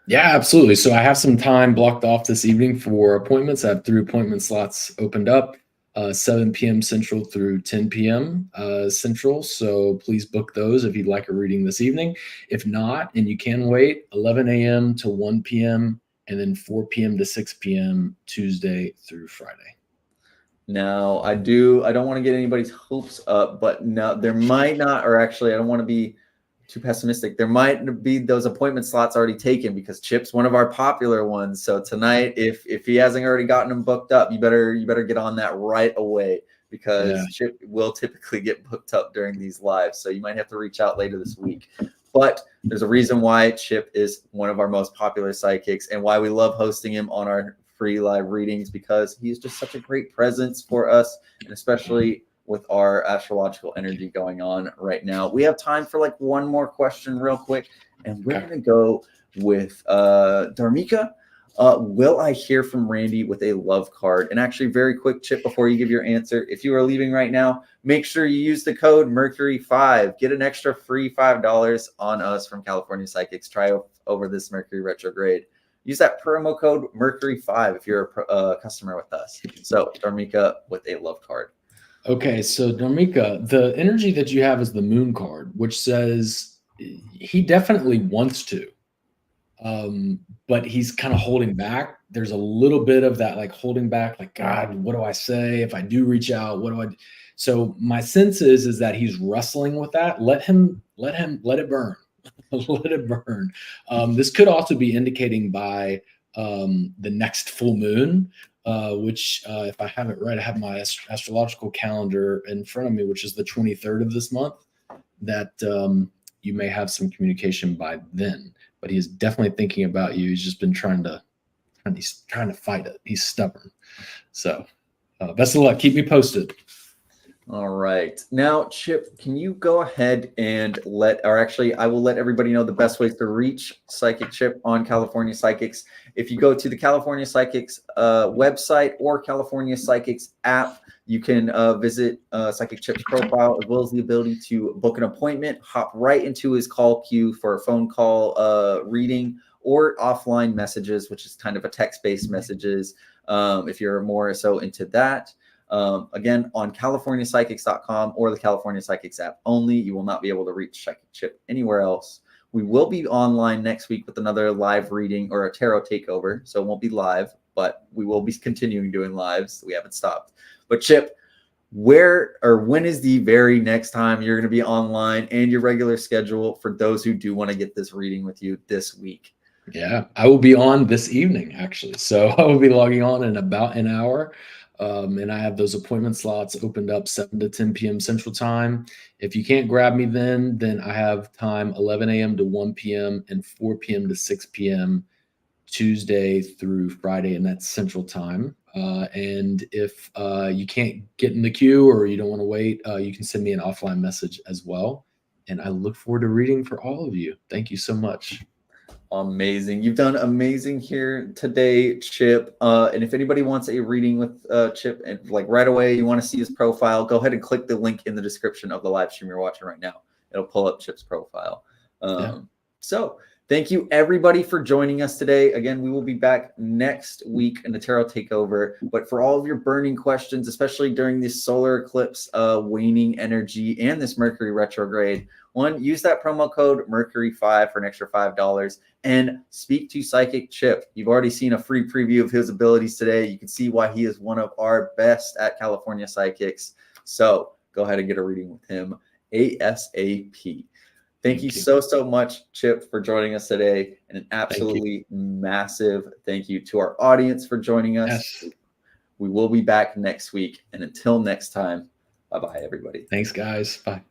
S2: Yeah, absolutely. So I have some time blocked off this evening for appointments. I have 3 appointment slots opened up, 7 p.m. Central through 10 p.m. Central. So please book those if you'd like a reading this evening. If not, and you can wait, 11 a.m. to 1 p.m. and then 4 p.m. to 6 p.m. Tuesday through Friday.
S1: Now, I don't want to get anybody's hopes up, but no, there might not, or actually, I don't want to be too pessimistic. There might be those appointment slots already taken because Chip's one of our popular ones. So tonight, if he hasn't already gotten them booked up, you better get on that right away because Chip will typically get booked up during these lives. So you might have to reach out later this week. But there's a reason why Chip is one of our most popular psychics and why we love hosting him on our free live readings, because he's just such a great presence for us, and especially with our astrological energy going on right now. We have time for like one more question real quick, and we're going to go with Dharmika. Will I hear from Randy with a love card? And actually, very quick, Chip, before you give your answer, if you are leaving right now, make sure you use the code Mercury5. Get an extra free $5 on us from California Psychics. Try over this Mercury retrograde. Use that promo code Mercury5 if you're a customer with us. So Dharmika with a love card.
S2: Okay, so Dharmika, the energy that you have is the moon card, which says he definitely wants to, but he's kind of holding back. There's a little bit of that, like holding back, like, God, what do I say? If I do reach out, what do I do? So my sense is that he's wrestling with that. Let it burn. Let it burn. This could also be indicating by the next full moon, which if I have it right, I have my astrological calendar in front of me, which is the 23rd of this month, that you may have some communication by then. But he's definitely thinking about you. He's just been trying to fight it. He's stubborn. So best of luck. Keep me posted.
S1: All right. Now, Chip, can you go ahead and I will let everybody know the best ways to reach Psychic Chip on California Psychics. If you go to the California Psychics website or California Psychics app, you can visit Psychic Chip's profile, as well as the ability to book an appointment, hop right into his call queue for a phone call reading or offline messages, which is kind of a text-based messages if you're more so into that. Again, on CaliforniaPsychics.com or the California Psychics app only. You will not be able to reach Psychic Chip anywhere else. We will be online next week with another live reading or a tarot takeover. So it won't be live, but we will be continuing doing lives. We haven't stopped. But Chip, where or when is the very next time you're going to be online and your regular schedule for those who do want to get this reading with you this week?
S2: Yeah, I will be on this evening, actually. So I will be logging on in about an hour. And I have those appointment slots opened up 7 to 10 p.m. Central Time. If you can't grab me then I have time 11 a.m. to 1 p.m. and 4 p.m. to 6 p.m. Tuesday through Friday, and that's Central Time. And if you can't get in the queue or you don't want to wait, you can send me an offline message as well. And I look forward to reading for all of you. Thank you so much.
S1: Amazing. You've done amazing here today, Chip. And if anybody wants a reading with Chip and like right away, you want to see his profile, go ahead and click the link in the description of the live stream you're watching right now. It'll pull up Chip's profile. So thank you everybody for joining us today. Again, we will be back next week in the Tarot Takeover. But for all of your burning questions, especially during this solar eclipse, waning energy, and this Mercury retrograde, use that promo code Mercury5 for an extra $5 and speak to Psychic Chip. You've already seen a free preview of his abilities today. You can see why he is one of our best at California Psychics. So go ahead and get a reading with him ASAP. Thank you so much, Chip, for joining us today. And an absolutely massive thank you to our audience for joining us.
S2: Yes.
S1: We will be back next week. And until next time, bye-bye, everybody.
S2: Thanks, guys. Bye.